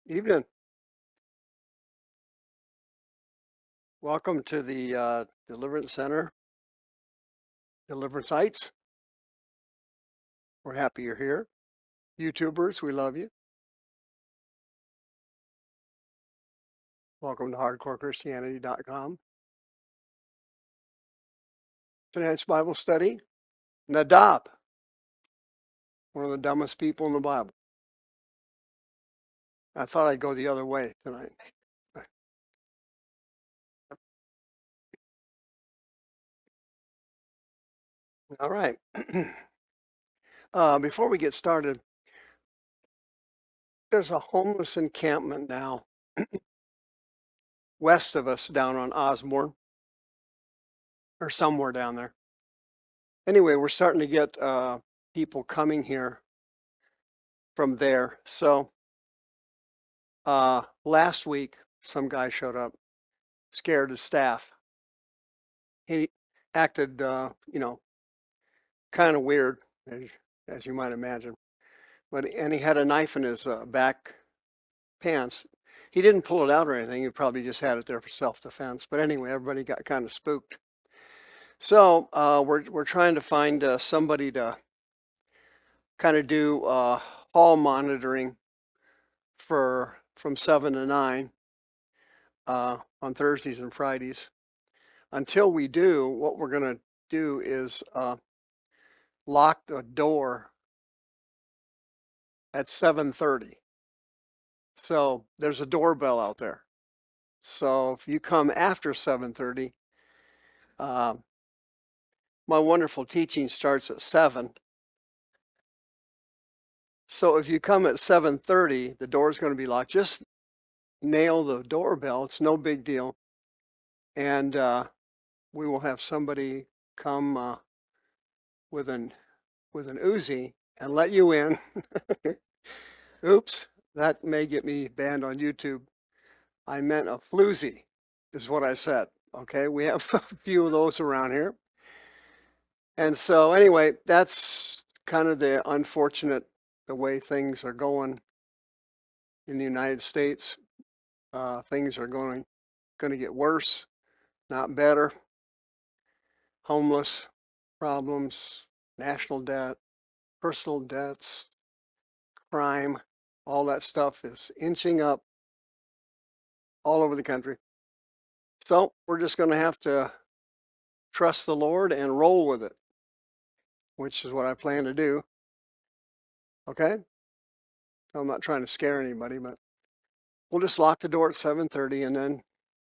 Evening. Welcome to the Deliverance Center, Deliverance Heights. We're happy you're here. YouTubers, we love you. Welcome to HardcoreChristianity.com. Tonight's Bible study, Nadab, one of the dumbest people in the Bible. I thought I'd go the other way tonight. All right. Before we get started, there's a homeless encampment now west of us down on Osborne, or somewhere down there. Anyway, we're starting to get people coming here from there. So last week, some guy showed up, scared his staff. He acted, kind of weird, as you might imagine. And he had a knife in his back pants. He didn't pull it out or anything. He probably just had it there for self-defense. But anyway, everybody got kind of spooked. So we're trying to find somebody to kind of do hall monitoring from 7 to 9 on Thursdays and Fridays. Until we do, what we're going to do is lock the door at 7:30. So there's a doorbell out there. So if you come after 7:30, my wonderful teaching starts at 7. So if you come at 7:30, the door's going to be locked. Just nail the doorbell. It's no big deal. And we will have somebody come with an Uzi and let you in. Oops, that may get me banned on YouTube. I meant a floozy, is what I said. Okay, we have a few of those around here. And so anyway, that's kind of the way things are going in the United States. Things are going to get worse, not better. Homeless problems, national debt, personal debts, crime, all that stuff is inching up all over the country. So we're just going to have to trust the Lord and roll with it, which is what I plan to do. Okay? I'm not trying to scare anybody, but we'll just lock the door at 7:30, and then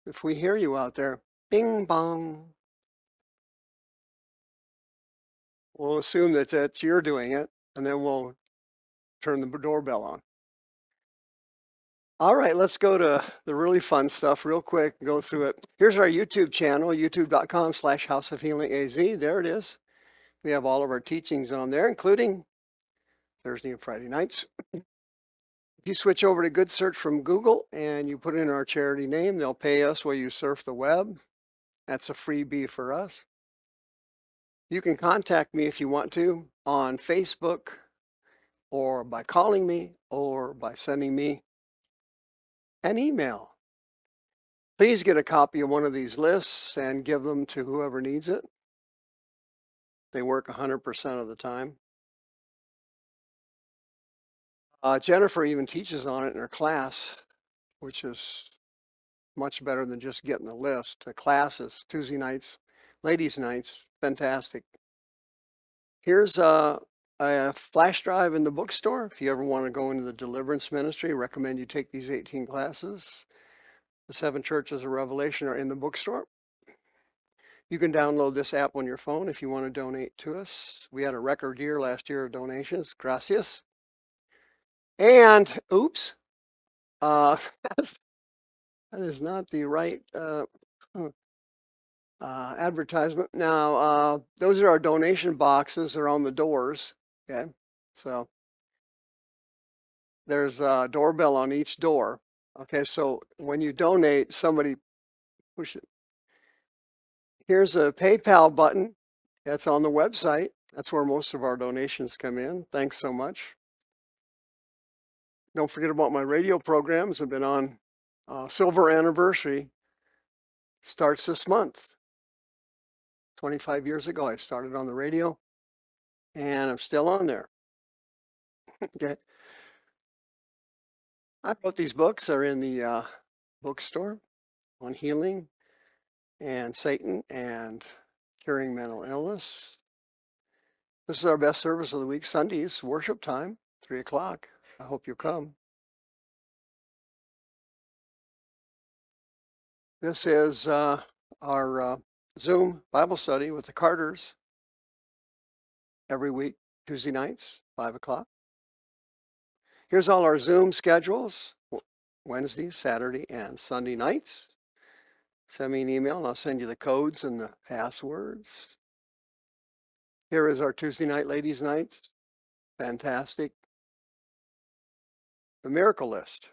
if we hear you out there, bing bong, we'll assume that you're doing it, and then we'll turn the doorbell on. All right, let's go to the really fun stuff real quick, go through it. Here's our YouTube channel, youtube.com/House of Healing AZ. There it is. We have all of our teachings on there, including Thursday and Friday nights. If you switch over to Good Search from Google and you put in our charity name, they'll pay us while you surf the web. That's a freebie for us. You can contact me if you want to on Facebook, or by calling me, or by sending me an email. Please get a copy of one of these lists and give them to whoever needs it. They work 100% of the time. Jennifer even teaches on it in her class, which is much better than just getting the list. The class is Tuesday nights, ladies' nights, fantastic. Here's a flash drive in the bookstore. If you ever want to go into the deliverance ministry, I recommend you take these 18 classes. The 7 churches of Revelation are in the bookstore. You can download this app on your phone if you want to donate to us. We had a record year last year of donations. Gracias. And, oops, that is not the right advertisement. Now, those are our donation boxes. They're on the doors. Okay, so there's a doorbell on each door. Okay, so when you donate, somebody push it. Here's a PayPal button. That's on the website. That's where most of our donations come in. Thanks so much. Don't forget about my radio programs. I've been on Silver Anniversary. Starts this month. 25 years ago, I started on the radio, and I'm still on there. Okay. I wrote these books. They're in the bookstore on healing and Satan and curing mental illness. This is our best service of the week, Sundays, worship time, 3 o'clock. I hope you'll come. This is our Zoom Bible study with the Carters every week, Tuesday nights, 5 o'clock. Here's all our Zoom schedules, Wednesday, Saturday, and Sunday nights. Send me an email and I'll send you the codes and the passwords. Here is our Tuesday night ladies' night. Fantastic. The miracle list,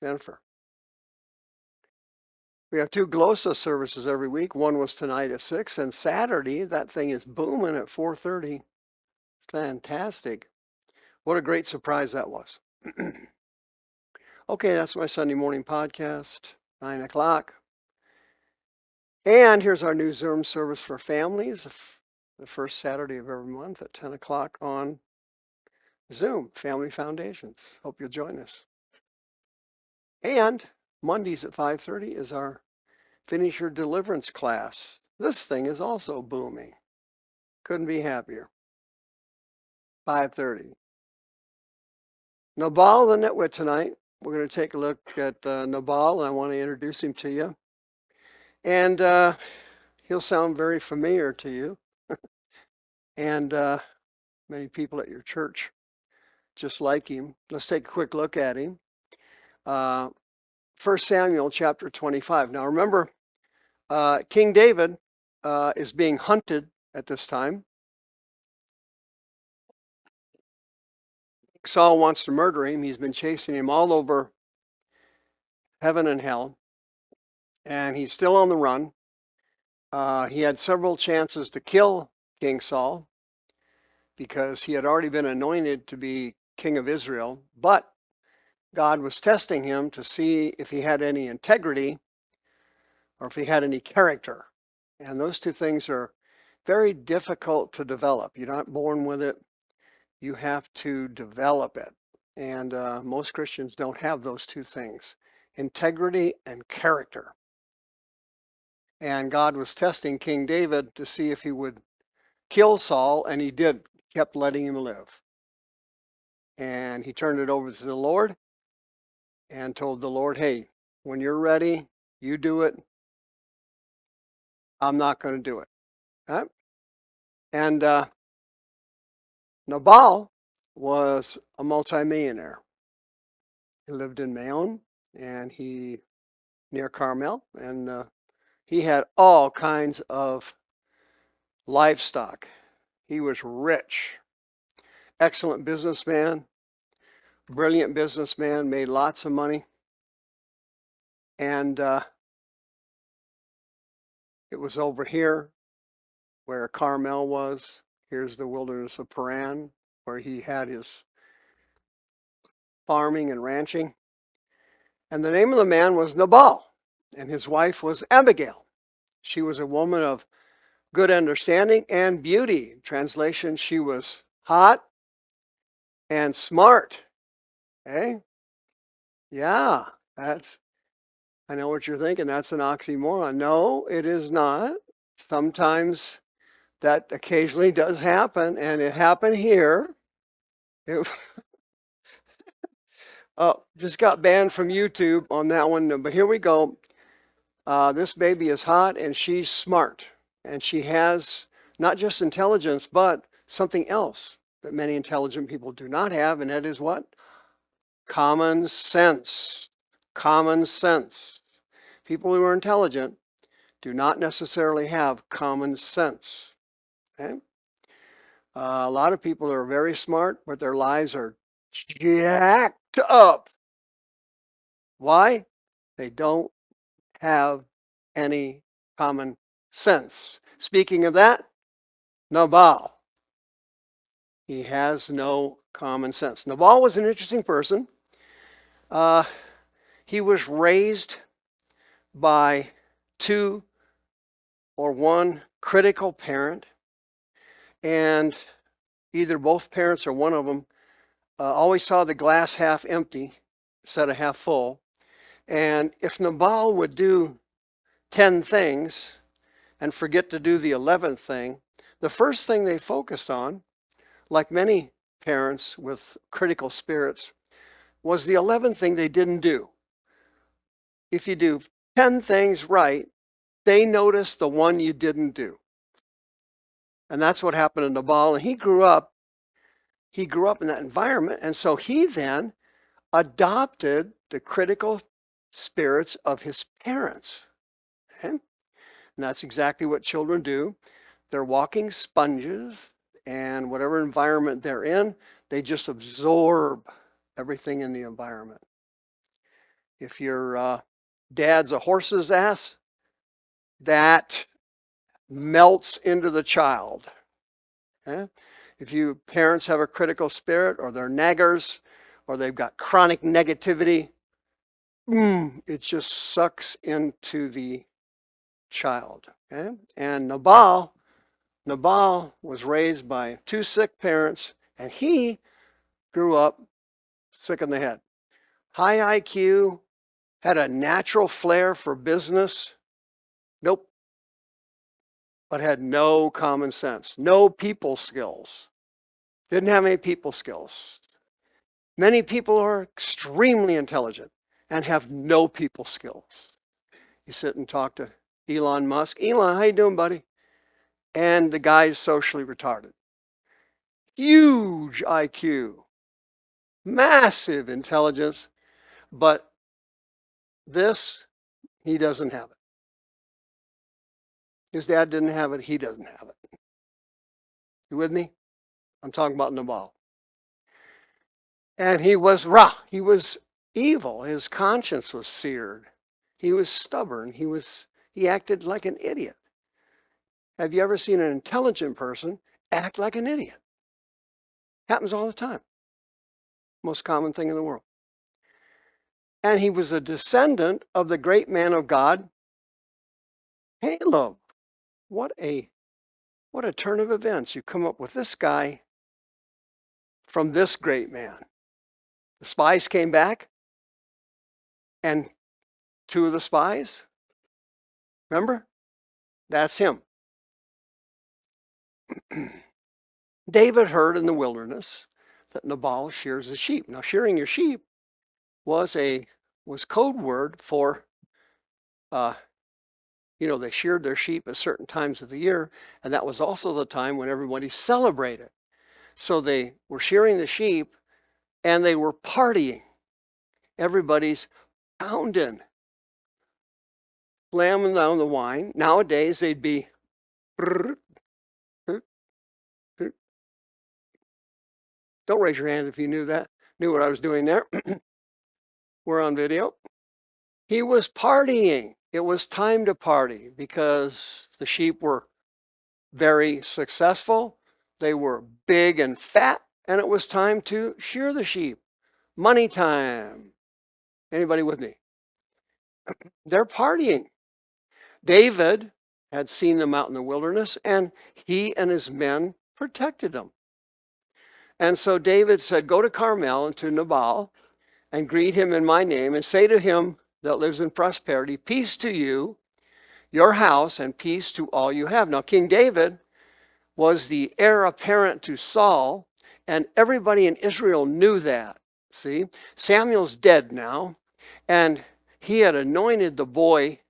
Jennifer. We have 2 Glossa services every week. One was tonight at 6, and Saturday, that thing is booming at 4:30. Fantastic. What a great surprise that was. Okay, that's my Sunday morning podcast, 9 o'clock. And here's our new Zoom service for families, the first Saturday of every month at 10 o'clock on Zoom, Family Foundations. Hope you'll join us. And Mondays at 5:30 is our Finish Your Deliverance class. This thing is also booming. Couldn't be happier. 5:30. Nabal the Nitwit tonight. We're going to take a look at Nabal, and I want to introduce him to you. And he'll sound very familiar to you. And many people at your church just like him. Let's take a quick look at him. 1 Samuel chapter 25. Now remember, King David is being hunted at this time. Saul wants to murder him. He's been chasing him all over heaven and hell, and he's still on the run. He had several chances to kill King Saul because he had already been anointed to be king of Israel, but God was testing him to see if he had any integrity or if he had any character. And those two things are very difficult to develop. You're not born with it. You have to develop it. And most Christians don't have those two things, integrity and character. And God was testing King David to see if he would kill Saul, and he did, kept letting him live. And he turned it over to the Lord and told the Lord, hey, when you're ready, you do it. I'm not going to do it. Right? And Nabal was a multimillionaire. He lived in Maon, and near Carmel, and he had all kinds of livestock. He was rich, excellent businessman, brilliant businessman, made lots of money. And it was over here where Carmel was. Here's the wilderness of Paran, where he had his farming and ranching. And the name of the man was Nabal, and his wife was Abigail. She was a woman of good understanding and beauty. Translation, she was hot and smart. Okay? Yeah, I know what you're thinking. That's an oxymoron. No, it is not. Sometimes that occasionally does happen, and it happened here. Oh, just got banned from YouTube on that one, but here we go. This baby is hot and she's smart, and she has not just intelligence, but something else that many intelligent people do not have, and that is what? Common sense. Common sense. People who are intelligent do not necessarily have common sense. Okay? A lot of people are very smart, but their lives are jacked up. Why? They don't have any common sense. Speaking of that, Nabal. He has no common sense. Nabal was an interesting person. He was raised by two or one critical parent, and either both parents or one of them always saw the glass half empty instead of half full. And if Nabal would do 10 things and forget to do the 11th thing, the first thing they focused on, like many parents with critical spirits, was the 11th thing they didn't do. If you do 10 things right, they notice the one you didn't do. And that's what happened to Nabal. And he grew up in that environment. And so he then adopted the critical spirits of his parents. Okay? And that's exactly what children do. They're walking sponges, and whatever environment they're in, they just absorb everything in the environment. If your dad's a horse's ass, that melts into the child. Okay? If you parents have a critical spirit, or they're naggers, or they've got chronic negativity, it just sucks into the child. Okay? And Nabal was raised by two sick parents, and he grew up sick in the head. High IQ, had a natural flair for business. Nope. But had no common sense, no people skills. Didn't have any people skills. Many people are extremely intelligent and have no people skills. You sit and talk to Elon Musk. Elon, how you doing, buddy? And the guy's socially retarded. Huge IQ, massive intelligence, but this, he doesn't have it. His dad didn't have it, he doesn't have it. You with me? I'm talking about Nabal. And he was he was evil. His conscience was seared. He was stubborn. He acted like an idiot. Have you ever seen an intelligent person act like an idiot? Happens all the time. Most common thing in the world. And he was a descendant of the great man of God, Caleb. What a turn of events. You come up with this guy from this great man. The spies came back, and two of the spies, remember? That's him. David heard in the wilderness that Nabal shears his sheep. Now, shearing your sheep was code word for, they sheared their sheep at certain times of the year, and that was also the time when everybody celebrated. So they were shearing the sheep, and they were partying. Everybody's pounding, slamming down the wine. Nowadays, they'd be, don't raise your hand if you knew what I was doing there. We're on video. He was partying. It was time to party because the sheep were very successful. They were big and fat, and it was time to shear the sheep. Money time. Anybody with me? They're partying. David had seen them out in the wilderness, and he and his men protected them. And so David said, go to Carmel and to Nabal and greet him in my name and say to him that lives in prosperity, peace to you, your house, and peace to all you have. Now, King David was the heir apparent to Saul, and everybody in Israel knew that. See, Samuel's dead now, and he had anointed the boy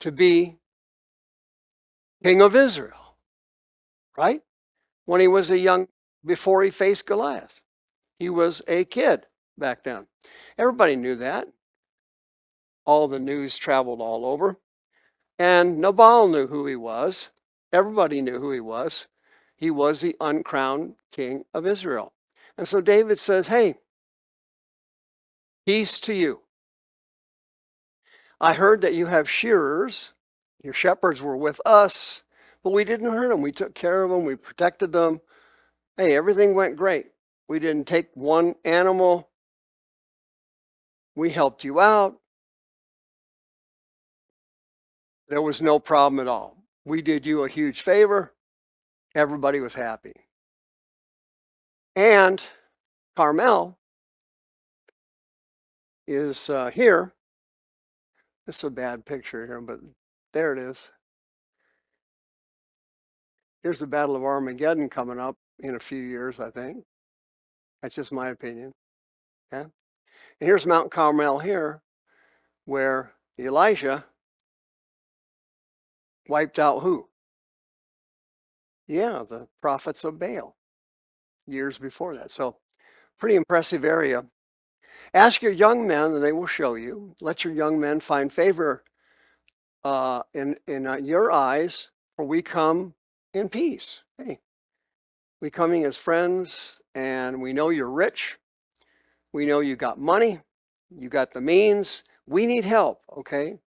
to be king of Israel, right? When he was before he faced Goliath. He was a kid back then. Everybody knew that. All the news traveled all over. And Nabal knew who he was. Everybody knew who he was. He was the uncrowned king of Israel. And so David says, hey, peace to you. I heard that you have shearers. Your shepherds were with us, but we didn't hurt them. We took care of them. We protected them. Hey, everything went great. We didn't take one animal We helped you out. There was no problem at all. We did you a huge favor. Everybody was happy. And Carmel is here. This is a bad picture here, but there it is. Here's the Battle of Armageddon coming up in a few years, I think. That's just my opinion. Yeah. And here's Mount Carmel here, where Elijah wiped out who? Yeah, the prophets of Baal years before that. So pretty impressive area. Ask your young men and they will show you. Let your young men find favor in your eyes, for we come in peace. Hey, we coming as friends, and we know you're rich. We know you got money. You got the means. We need help, okay?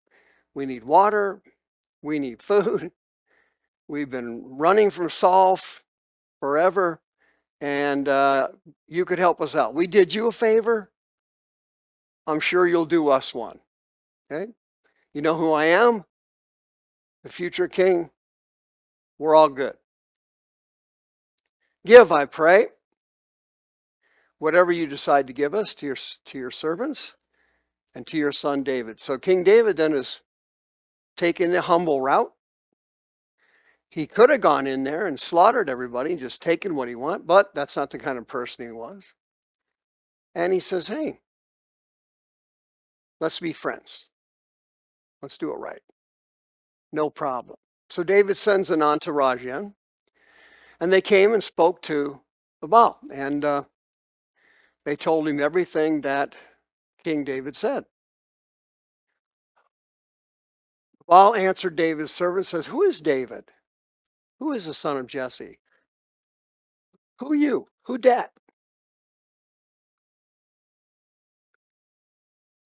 We need water. We need food. We've been running from Saul forever, and you could help us out. We did you a favor. I'm sure you'll do us one, okay? You know who I am? The future king. We're all good. Give, I pray, whatever you decide to give us to your servants and to your son David. So King David then is taking the humble route. He could have gone in there and slaughtered everybody and just taken what he wanted, but that's not the kind of person he was. And he says, hey, let's be friends. Let's do it right. No problem. So David sends an entourage in, and they came and spoke to Baal, and they told him everything that King David said. Baal answered David's servant, says, who is David? Who is the son of Jesse? Who you? Who dat?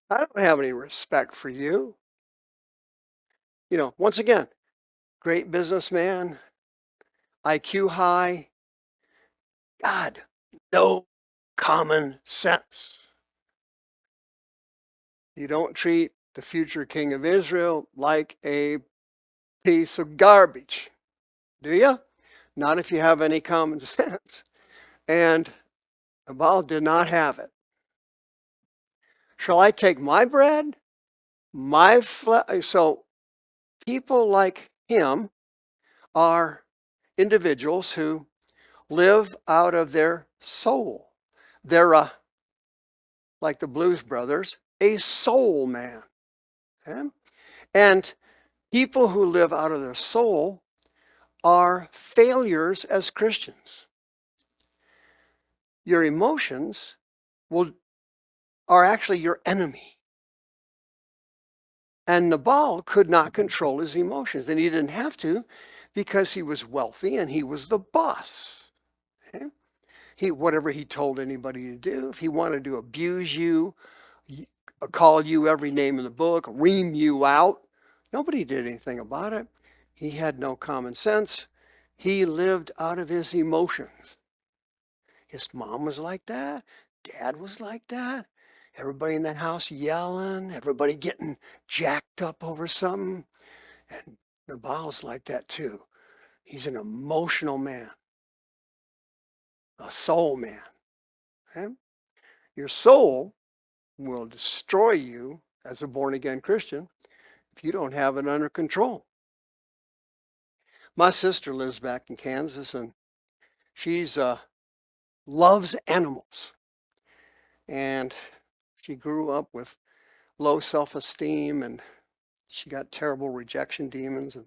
I don't have any respect for you. You know, once again, great businessman, IQ high. God, no common sense. You don't treat the future king of Israel like a piece of garbage, do you? Not if you have any common sense. And Baal did not have it. Shall I take my bread, my flesh? So people like him are individuals who live out of their soul. They're like the Blues Brothers, a soul man. Okay? And people who live out of their soul are failures as Christians. Your emotions are actually your enemy. And Nabal could not control his emotions, and he didn't have to because he was wealthy and he was the boss. Okay? Whatever he told anybody to do, if he wanted to abuse you, call you every name in the book, ream you out, nobody did anything about it. He had no common sense. He lived out of his emotions. His mom was like that. Dad was like that. Everybody in that house yelling, everybody getting jacked up over something. And Nabal's like that too. He's an emotional man, a soul man. Okay? Your soul will destroy you as a born again Christian if you don't have it under control. My sister lives back in Kansas, and she's loves animals. And she grew up with low self-esteem, and she got terrible rejection demons, and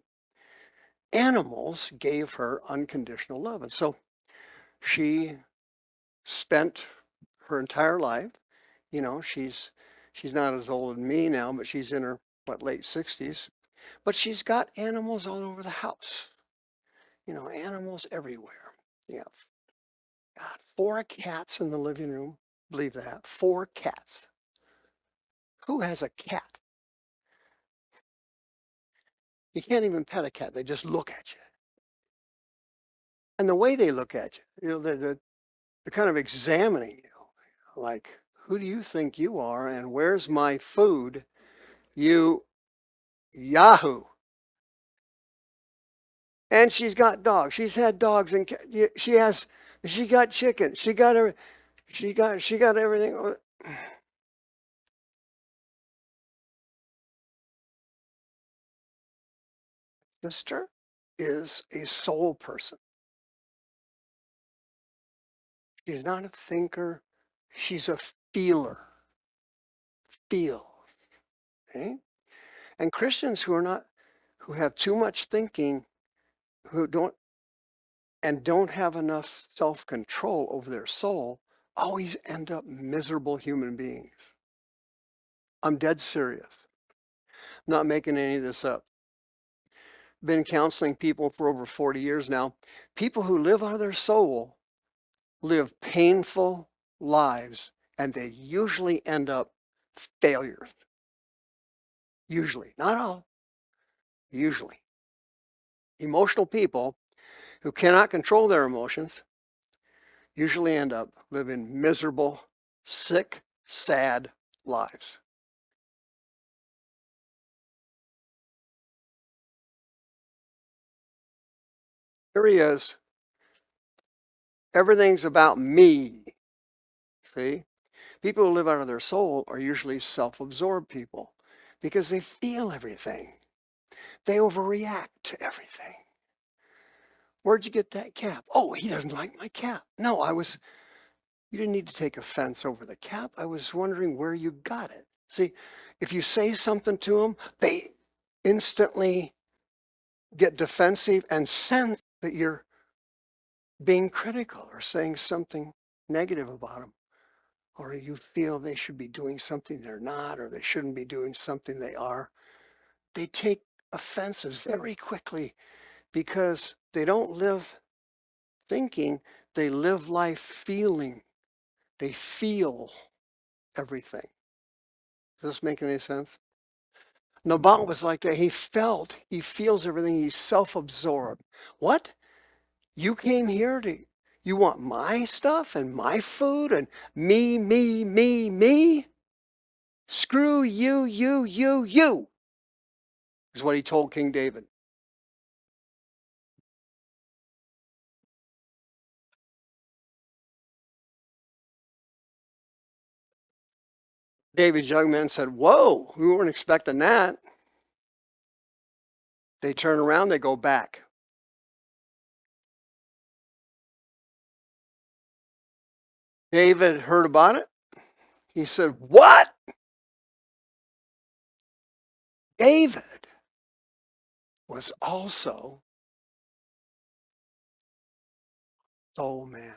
animals gave her unconditional love. And so she spent her entire life, you know, she's not as old as me now, but she's in her late 60s, but she's got animals all over the house. You know, animals everywhere. Yeah. God, 4 cats in the living room. Believe that. 4 cats. Who has a cat? You can't even pet a cat. They just look at you. And the way they look at you, you know, they're kind of examining you. Like, Who do you think you are? And where's my food? You Yahoo. And she's got dogs. She's had dogs and she got chicken. She got everything. Sister is a soul person. She's not a thinker. She's a feeler. Feel. Okay? And Christians who have too much thinking, who don't have enough self-control over their soul, always end up miserable human beings. I'm dead serious. I'm not making any of this up. Been counseling people for over 40 years now. People who live out of their soul live painful lives, and they usually end up failures. Usually, not all, usually. Emotional people who cannot control their emotions usually end up living miserable, sick, sad lives. Here he is. Everything's about me. See? People who live out of their soul are usually self-absorbed people because they feel everything. They overreact to everything. Where'd you get that cap? Oh, he doesn't like my cap. No, you didn't need to take offense over the cap. I was wondering where you got it. See, if you say something to them, they instantly get defensive and sense that you're being critical or saying something negative about them. Or you feel they should be doing something they're not, or they shouldn't be doing something they are. They take offenses very quickly because they don't live thinking, they live life feeling. They feel everything. Does this make any sense? Nabal was like that. He feels everything. He's self-absorbed. What? You came here you want my stuff and my food and me, me, me, me? Screw you, you, is what he told King David. David's young men said, whoa, we weren't expecting that. They turn around, they go back. David heard about it. He said, what? David was also soul man.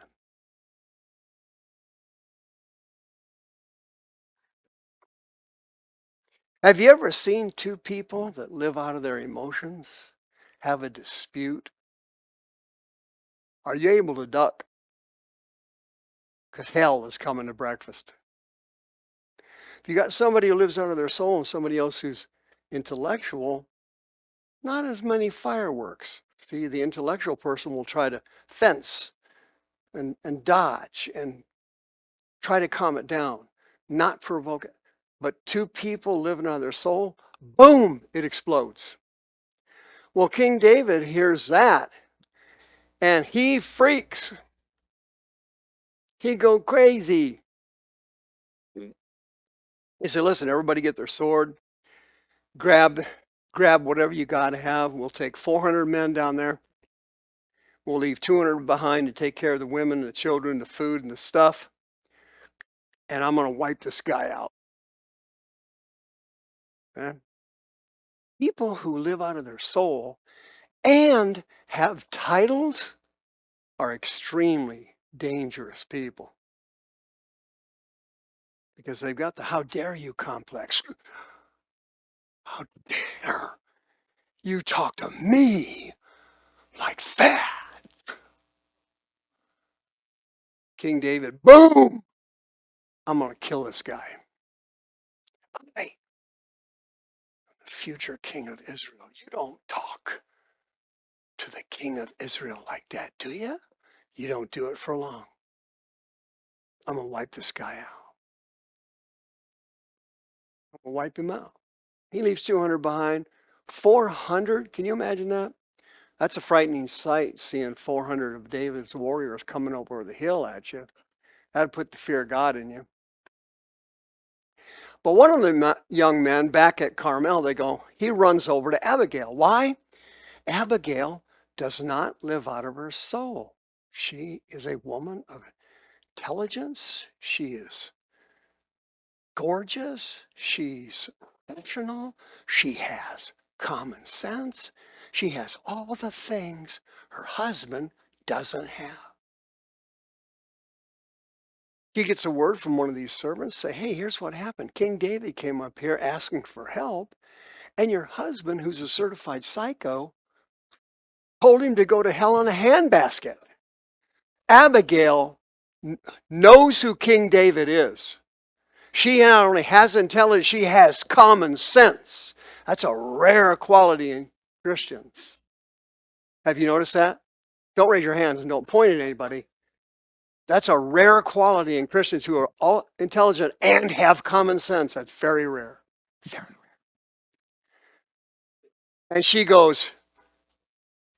Have you ever seen two people that live out of their emotions have a dispute? Are you able to duck? Because hell is coming to breakfast. If you got somebody who lives out of their soul and somebody else who's intellectual, not as many fireworks. See, the intellectual person will try to fence and dodge and try to calm it down, not provoke it. But two people living out of their soul, boom, it explodes. Well, King David hears that and he freaks. He'd go crazy. He said, listen, everybody get their sword, grab whatever you got to have. We'll take 400 men down there. We'll leave 200 behind to take care of the women, the children, the food, and the stuff. And I'm going to wipe this guy out. Okay? People who live out of their soul and have titles are extremely dangerous people because they've got the how dare you complex. How dare you talk to me like that? King David, boom! I'm going to kill this guy. I, the future king of Israel, you don't talk to the king of Israel like that, do you? You don't do it for long. I'm going to wipe this guy out. I'll wipe him out. He leaves 200 behind. 400, can you imagine that? That's a frightening sight, seeing 400 of David's warriors coming over the hill at you. That'd put the fear of God in you. But one of the young men back at Carmel, they go, he runs over to Abigail. Why? Abigail does not live out of her soul. She is a woman of intelligence. She is gorgeous. She's rational. She has common sense. She has all the things her husband doesn't have. He gets a word from one of these servants, say, hey, here's what happened. King David came up here asking for help, and your husband, who's a certified psycho, told him to go to hell in a handbasket. Abigail knows who King David is. She not only has intelligence, she has common sense. That's a rare quality in Christians. Have you noticed that? Don't raise your hands and don't point at anybody. That's a rare quality in Christians who are all intelligent and have common sense. That's very rare. Very rare. And she goes,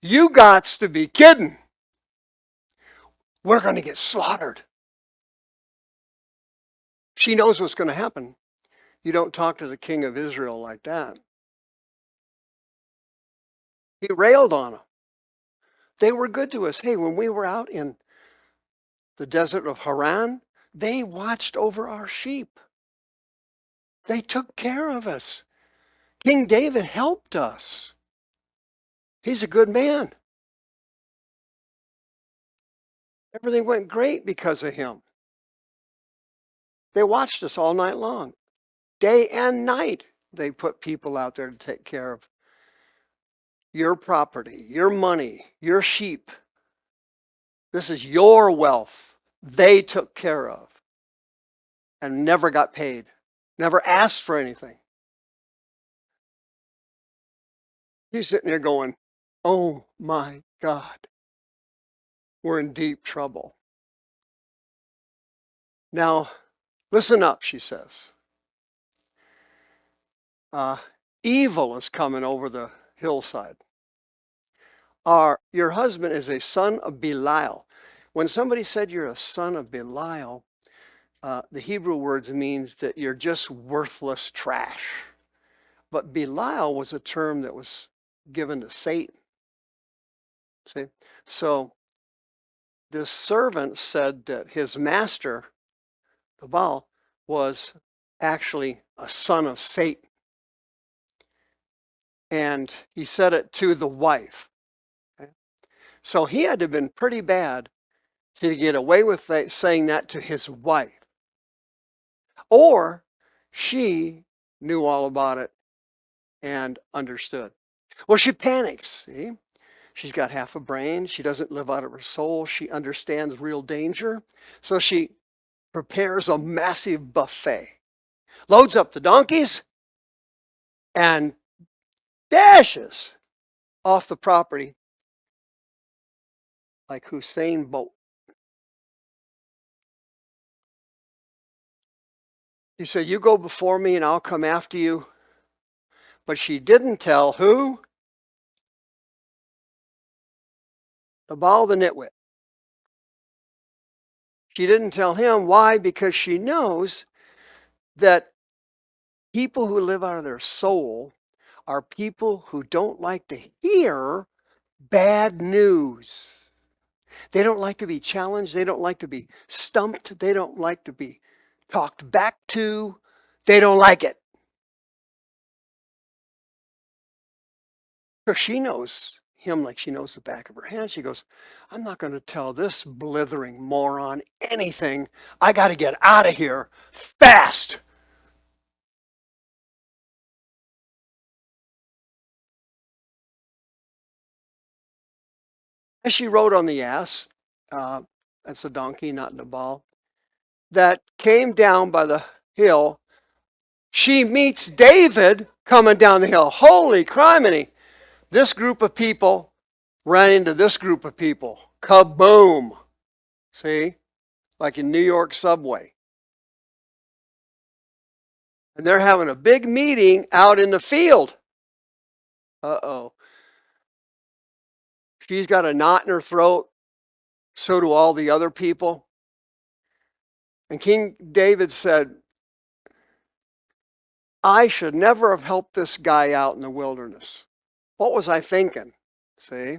you gots to be kidding. We're going to get slaughtered. She knows what's going to happen. You don't talk to the king of Israel like that. He railed on them. They were good to us. Hey, when we were out in the desert of Haran, they watched over our sheep. They took care of us. King David helped us. He's a good man. Everything went great because of him. They watched us all night long. Day and night, they put people out there to take care of your property, your money, your sheep. This is your wealth. They took care of and never got paid, never asked for anything. He's sitting there going, oh my God, we're in deep trouble. Now, listen up, she says. Evil is coming over the hillside. Your husband is a son of Belial. When somebody said you're a son of Belial, the Hebrew words means that you're just worthless trash. But Belial was a term that was given to Satan. See? So this servant said that his master, Baal, was actually a son of Satan. And he said it to the wife. Okay? So he had to have been pretty bad to get away with saying that to his wife. Or she knew all about it and understood. Well, she panics, see? She's got half a brain. She doesn't live out of her soul. She understands real danger. So she prepares a massive buffet, loads up the donkeys, and dashes off the property like Usain Bolt. He said, you go before me and I'll come after you. But she didn't tell who? Nabal the nitwit. She didn't tell him. Why? Because she knows that people who live out of their soul are people who don't like to hear bad news. They don't like to be challenged. They don't like to be stumped. They don't like to be talked back to. They don't like it. So she knows him like she knows the back of her hand. She goes, I'm not going to tell this blithering moron anything. I got to get out of here fast. As she rode on the ass, that's a donkey, not Nabal, that came down by the hill, she meets David coming down the hill. Holy criminy. This group of people ran into this group of people. Kaboom. See? Like in New York subway. And they're having a big meeting out in the field. Uh-oh. She's got a knot in her throat. So do all the other people. And King David said, I should never have helped this guy out in the wilderness. What was I thinking? See?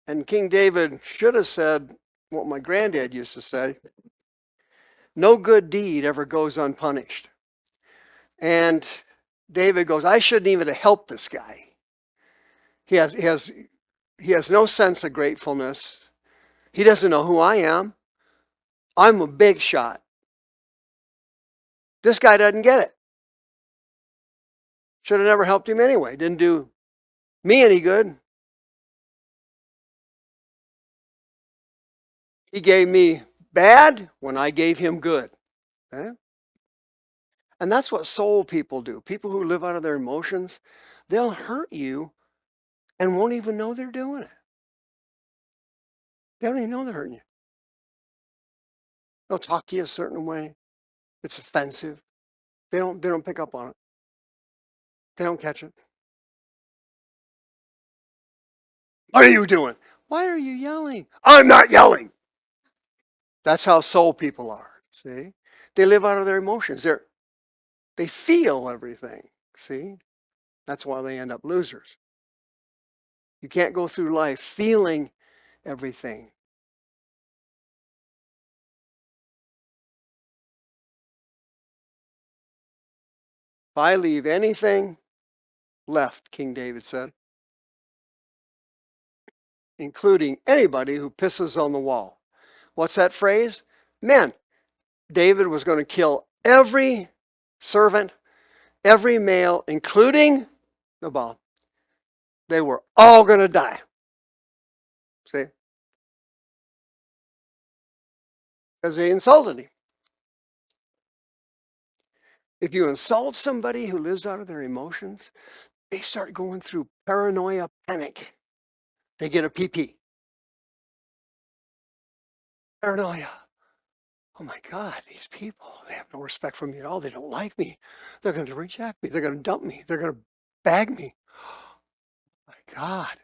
And King David should have said what my granddad used to say, no good deed ever goes unpunished. And David goes, I shouldn't even have helped this guy. He has no sense of gratefulness. He doesn't know who I am. I'm a big shot. This guy doesn't get it. Should have never helped him anyway. Didn't do me any good. He gave me bad when I gave him good. Okay? And that's what soul people do. People who live out of their emotions, they'll hurt you and won't even know they're doing it. They don't even know they're hurting you. They'll talk to you a certain way. It's offensive. They don't pick up on it. They don't catch it. What are you doing? Why are you yelling? I'm not yelling. That's how soul people are. See? They live out of their emotions. They feel everything. See? That's why they end up losers. You can't go through life feeling everything. If I leave anything left, King David said, including anybody who pisses on the wall. What's that phrase? Men. David was going to kill every servant, every male, including Nabal. They were all going to die. See? Because they insulted him. If you insult somebody who lives out of their emotions, they start going through paranoia, panic. They get a PP. Paranoia. Oh my God, these people, they have no respect for me at all. They don't like me. They're going to reject me. They're going to dump me. They're going to bag me. Oh my God.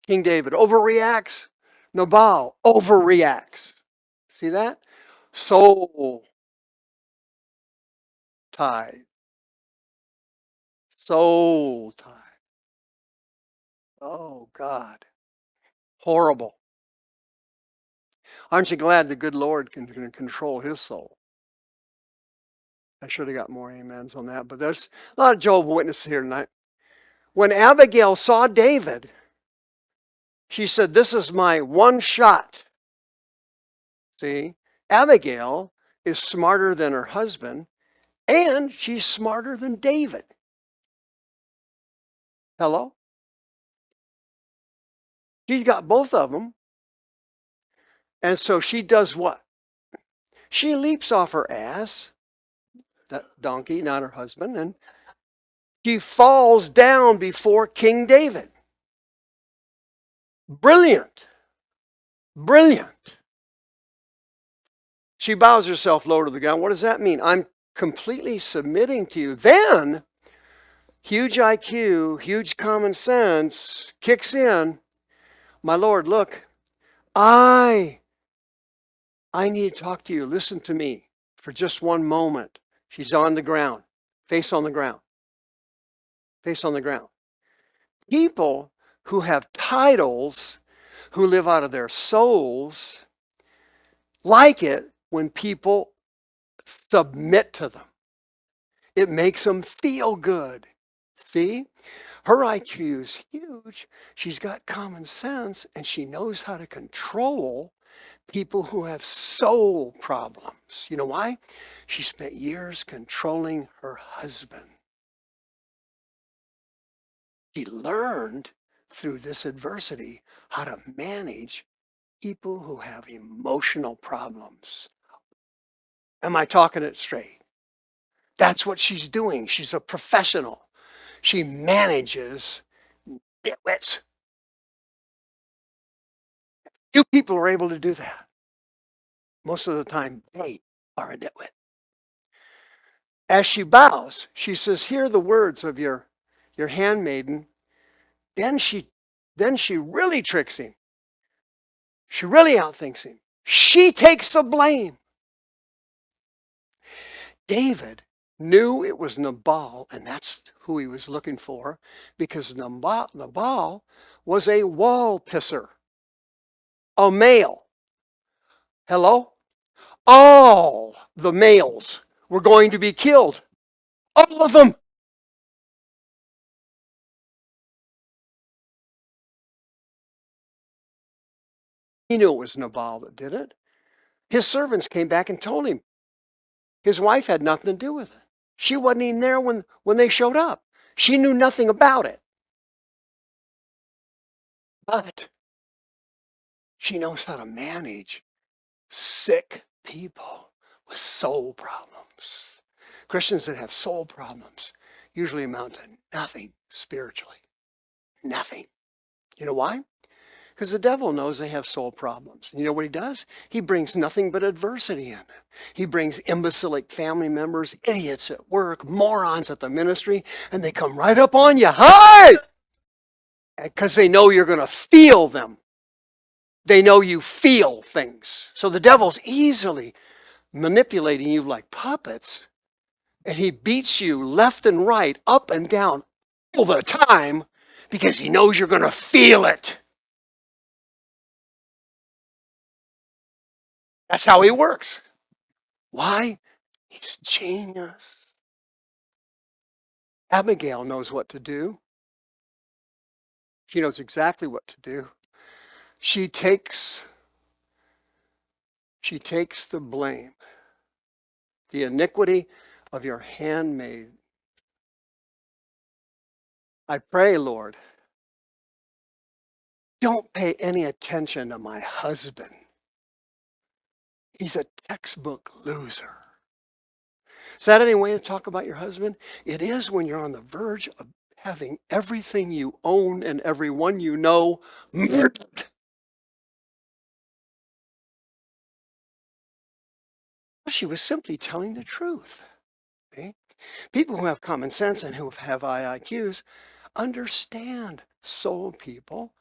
King David overreacts. Nabal overreacts. See that? Soul tie. Soul tie. Oh God. Horrible. Aren't you glad the good Lord can control his soul? I should have got more amens on that, but there's a lot of Jehovah's Witnesses here tonight. When Abigail saw David, she said, this is my one shot. See, Abigail is smarter than her husband, and she's smarter than David. Hello? She's got both of them. And so she does what? She leaps off her ass, that donkey, not her husband, and she falls down before King David. Brilliant. Brilliant. She bows herself low to the ground. What does that mean? I'm completely submitting to you. Then, huge IQ, huge common sense kicks in. My Lord, look, I need to talk to you. Listen to me for just one moment. She's on the ground, face on the ground, face on the ground. People who have titles, who live out of their souls, like it when people submit to them. It makes them feel good. See? Her IQ is huge. She's got common sense and she knows how to control people who have soul problems. You know why? She spent years controlling her husband. She learned through this adversity how to manage people who have emotional problems. Am I talking it straight? That's what she's doing. She's a professional. She manages nitwits. You people are able to do that. Most of the time, they are a nitwit. As she bows, she says, hear the words of your handmaiden. Then she really tricks him. She really outthinks him. She takes the blame. David knew it was Nabal, and that's who he was looking for, because Nabal was a wall pisser, a male. Hello? All the males were going to be killed. All of them. He knew it was Nabal that did it. His servants came back and told him. His wife had nothing to do with it. She wasn't even there when they showed up. She knew nothing about it. But she knows how to manage sick people with soul problems. Christians that have soul problems usually amount to nothing spiritually. Nothing. You know why? Because the devil knows they have soul problems. You know what he does? He brings nothing but adversity in. He brings imbecilic family members, idiots at work, morons at the ministry, and they come right up on you. Hi! Because they know you're going to feel them. They know you feel things. So the devil's easily manipulating you like puppets, and he beats you left and right, up and down all the time because he knows you're going to feel it. That's how he works. Why? He's genius. Abigail knows what to do. She knows exactly what to do. She takes the blame. The iniquity of your handmaid. I pray, Lord, don't pay any attention to my husband. He's a textbook loser. Is that any way to talk about your husband? It is when you're on the verge of having everything you own and everyone you know murdered. She was simply telling the truth. Okay? People who have common sense and who have IIQs understand soul people,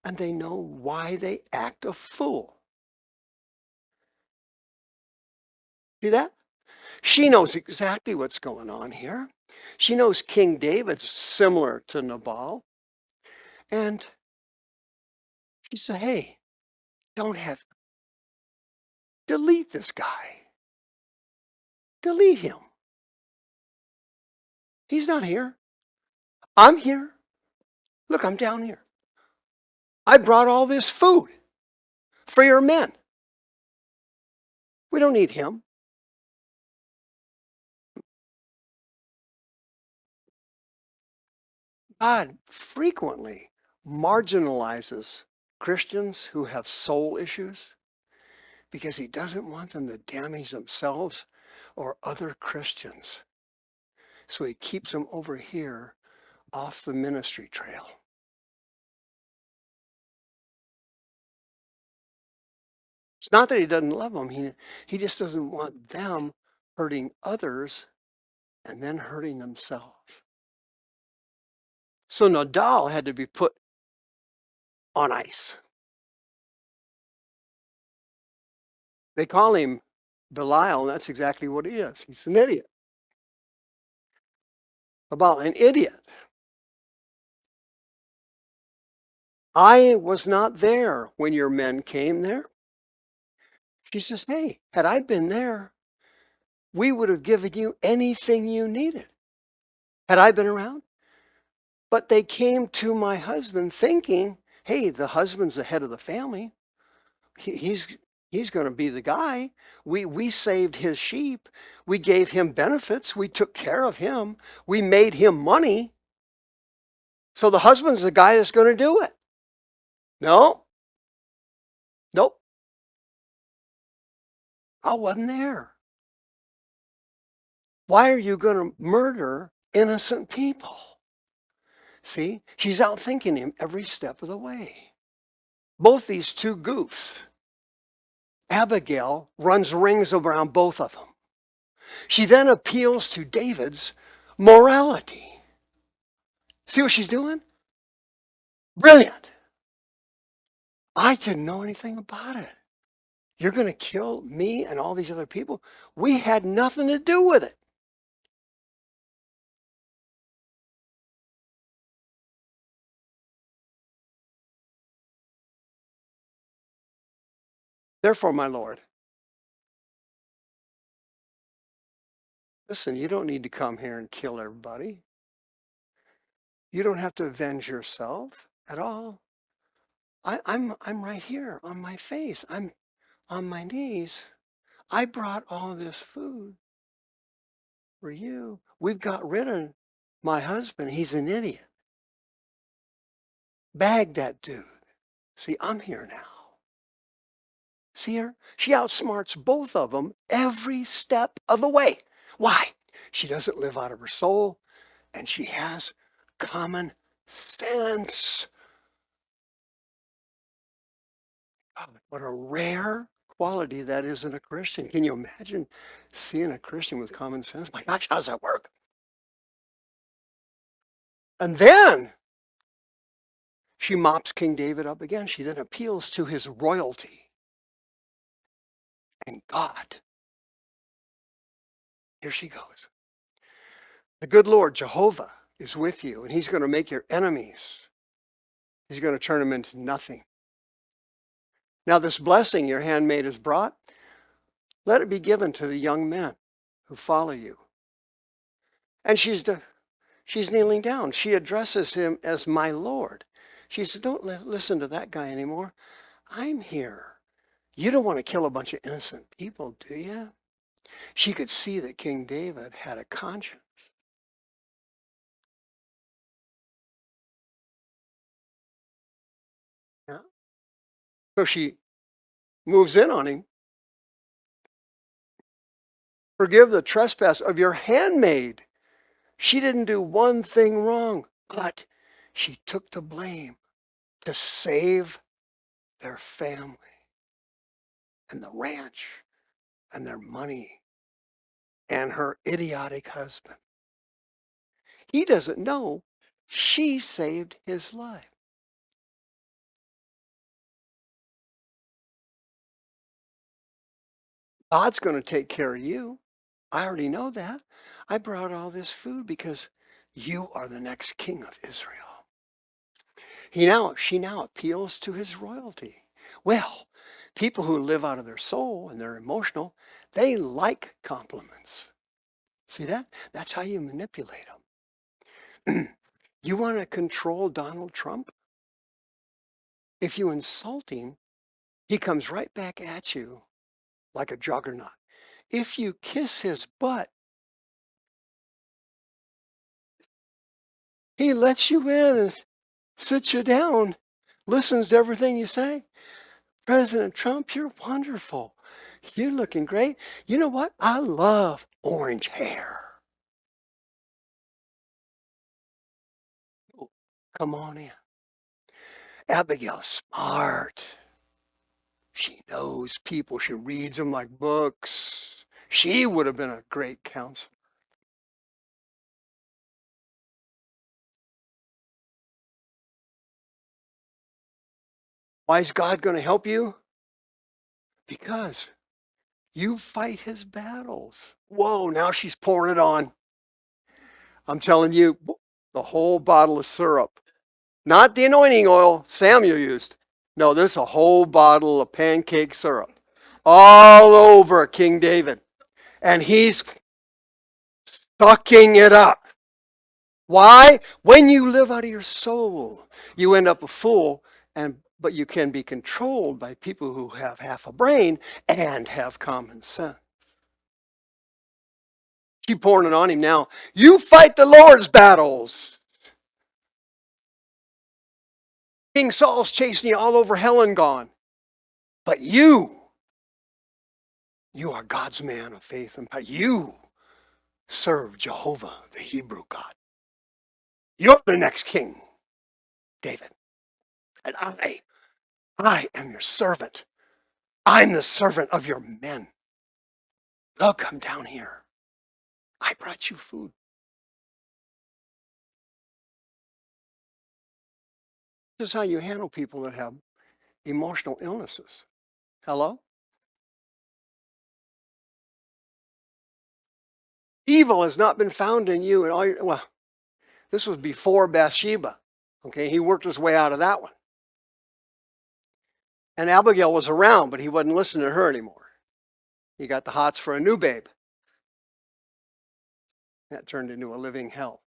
and they know why they act a fool. See that? She knows exactly what's going on here. She knows King David's similar to Nabal. And she said, hey, delete this guy. Delete him. He's not here. I'm here. Look, I'm down here. I brought all this food for your men. We don't need him. God frequently marginalizes Christians who have soul issues because he doesn't want them to damage themselves or other Christians. So he keeps them over here off the ministry trail. It's not that he doesn't love them. He just doesn't want them hurting others and then hurting themselves. So Nabal had to be put on ice. They call him Belial, and that's exactly what he is. He's an idiot. About an idiot. I was not there when your men came there. She says, hey, had I been there, we would have given you anything you needed. Had I been around? But they came to my husband thinking, hey, the husband's the head of the family. He's going to be the guy. We saved his sheep. We gave him benefits. We took care of him. We made him money. So the husband's the guy that's going to do it. No. Nope. I wasn't there. Why are you going to murder innocent people? See, she's outthinking him every step of the way. Both these two goofs. Abigail runs rings around both of them. She then appeals to David's morality. See what she's doing? Brilliant. I didn't know anything about it. You're going to kill me and all these other people? We had nothing to do with it. Therefore, my Lord, listen, you don't need to come here and kill everybody. You don't have to avenge yourself at all. I'm right here on my face. I'm on my knees. I brought all this food for you. We've got rid of my husband. He's an idiot. Bag that dude. See, I'm here now. See her? She outsmarts both of them every step of the way. Why? She doesn't live out of her soul, and she has common sense. Oh, what a rare quality that is in a Christian. Can you imagine seeing a Christian with common sense? My gosh, how does that work? And then she mops King David up again. She then appeals to his royalty. And God, here she goes. The good Lord, Jehovah, is with you, and he's going to make your enemies, he's going to turn them into nothing. Now, this blessing your handmaid has brought, let it be given to the young men who follow you. And she's kneeling down. She addresses him as my Lord. She said, don't listen to that guy anymore. I'm here. You don't want to kill a bunch of innocent people, do you? She could see that King David had a conscience. Yeah. So she moves in on him. Forgive the trespass of your handmaid. She didn't do one thing wrong, but she took the blame to save their family and the ranch and their money and her idiotic husband. He doesn't know she saved his life. God's going to take care of you. I already know that. I brought all this food because you are the next king of Israel. She now appeals to his royalty. Well, people who live out of their soul and they're emotional, they like compliments. See that? That's how you manipulate them. You want to control Donald Trump? If you insult him, he comes right back at you like a juggernaut. If you kiss his butt, he lets you in and sits you down, listens to everything you say. President Trump, you're wonderful. You're looking great. You know what? I love orange hair. Oh, come on in. Abigail's smart. She knows people. She reads them like books. She would have been a great counselor. Why is God going to help you? Because you fight his battles. Whoa, now she's pouring it on. I'm telling you, the whole bottle of syrup. Not the anointing oil Samuel used. No, this is a whole bottle of pancake syrup. All over King David. And he's sucking it up. Why? When you live out of your soul, you end up a fool, but you can be controlled by people who have half a brain and have common sense. Keep pouring it on him now. You fight the Lord's battles. King Saul's chasing you all over hell and gone. But you are God's man of faith and power. You serve Jehovah, the Hebrew God. You're the next king, David. And I am your servant. I'm the servant of your men. They'll come down here. I brought you food. This is how you handle people that have emotional illnesses. Hello? Evil has not been found in you. And all your, well, this was before Bathsheba. Okay, he worked his way out of that one. And Abigail was around, but he wasn't listening to her anymore. He got the hots for a new babe. That turned into a living hell.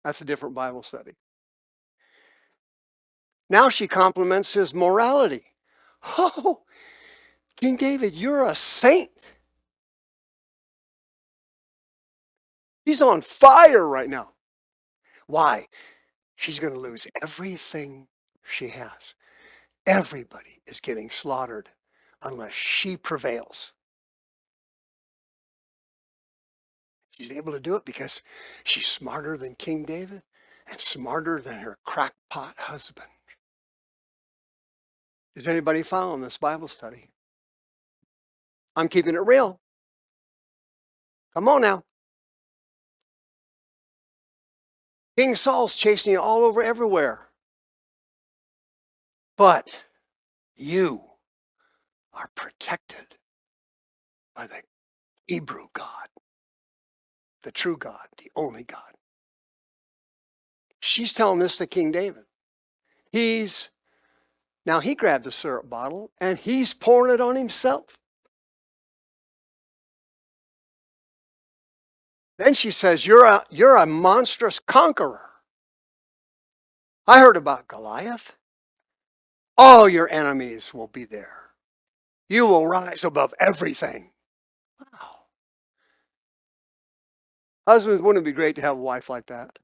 That's a different Bible study. Now she compliments his morality. Oh, King David, you're a saint. He's on fire right now. Why? She's going to lose everything she has. Everybody is getting slaughtered unless she prevails. She's able to do it because she's smarter than King David and smarter than her crackpot husband. Is anybody following this Bible study? I'm keeping it real. Come on now. King Saul's chasing you all over everywhere. But you are protected by the Hebrew God, the true God, the only God. She's telling this to King David. Now he grabbed a syrup bottle and he's pouring it on himself. Then she says, you're a monstrous conqueror. I heard about Goliath. All your enemies will be there. You will rise above everything. Wow. Husbands, wouldn't it be great to have a wife like that?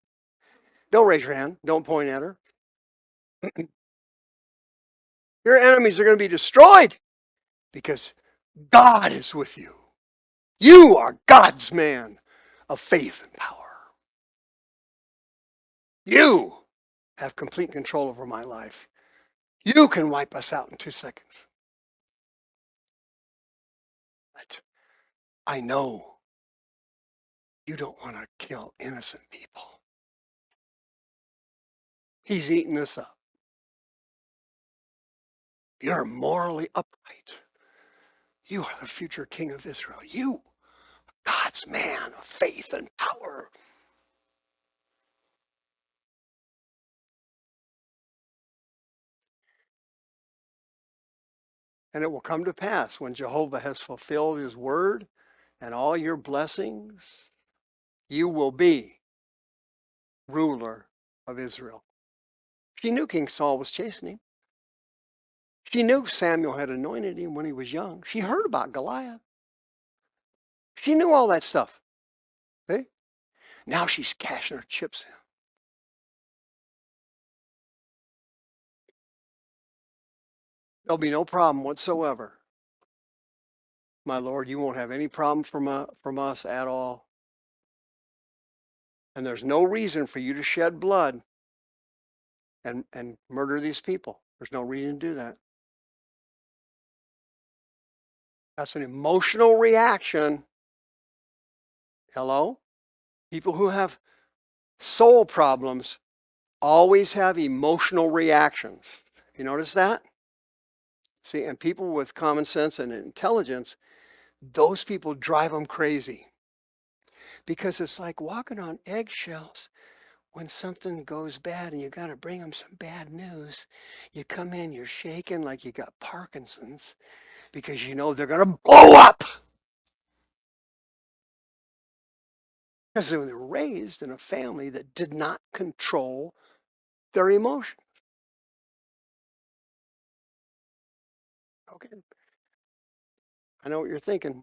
Don't raise your hand. Don't point at her. Your enemies are going to be destroyed because God is with you. You are God's man of faith and power. You have complete control over my life. You can wipe us out in 2 seconds. But I know you don't want to kill innocent people. He's eating this up. You're morally upright. You are the future king of Israel. You, God's man of faith and power. And it will come to pass when Jehovah has fulfilled his word and all your blessings, you will be ruler of Israel. She knew King Saul was chasing him. She knew Samuel had anointed him when he was young. She heard about Goliath. She knew all that stuff. See? Now she's cashing her chips in. There'll be no problem whatsoever. My Lord, you won't have any problem from us at all. And there's no reason for you to shed blood and murder these people. There's no reason to do that. That's an emotional reaction. Hello? People who have soul problems always have emotional reactions. You notice that? See, and people with common sense and intelligence, those people drive them crazy. Because it's like walking on eggshells when something goes bad and you got to bring them some bad news. You come in, you're shaking like you got Parkinson's because you know they're going to blow up. Because they were raised in a family that did not control their emotions. Okay. I know what you're thinking.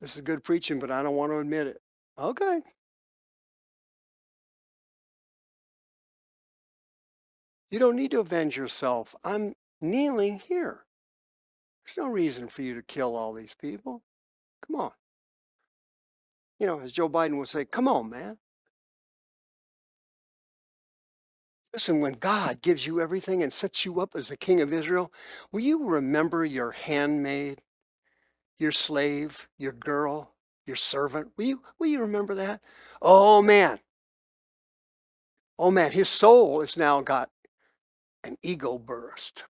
This is good preaching, but I don't want to admit it. Okay. You don't need to avenge yourself. I'm kneeling here. There's no reason for you to kill all these people. Come on. You know, as Joe Biden would say, come on, man. Listen, when God gives you everything and sets you up as the king of Israel, will you remember your handmaid your slave, your girl, your servant. Will you remember that? Oh man. Oh man, his soul has now got an ego burst.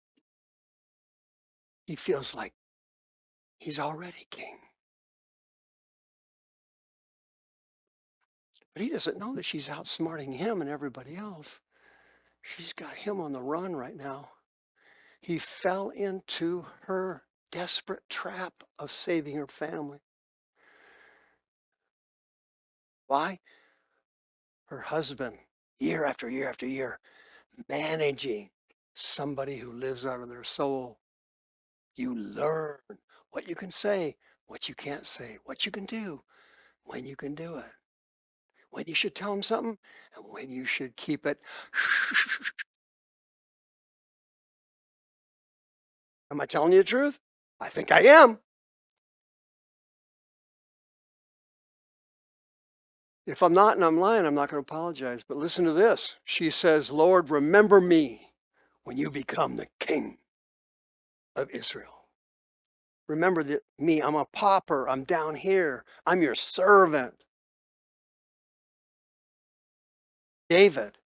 He feels like he's already king. But he doesn't know that she's outsmarting him and everybody else. She's got him on the run right now. He fell into her desperate trap of saving her family. Why? Her husband, year after year after year, managing somebody who lives out of their soul. You learn what you can say, what you can't say, what you can do, when you can do it, when you should tell them something, and when you should keep it. Am I telling you the truth? I think I am. If I'm not and I'm lying, I'm not going to apologize. But listen to this. She says, Lord, remember me when you become the king of Israel. Remember that me, I'm a pauper. I'm down here. I'm your servant. David,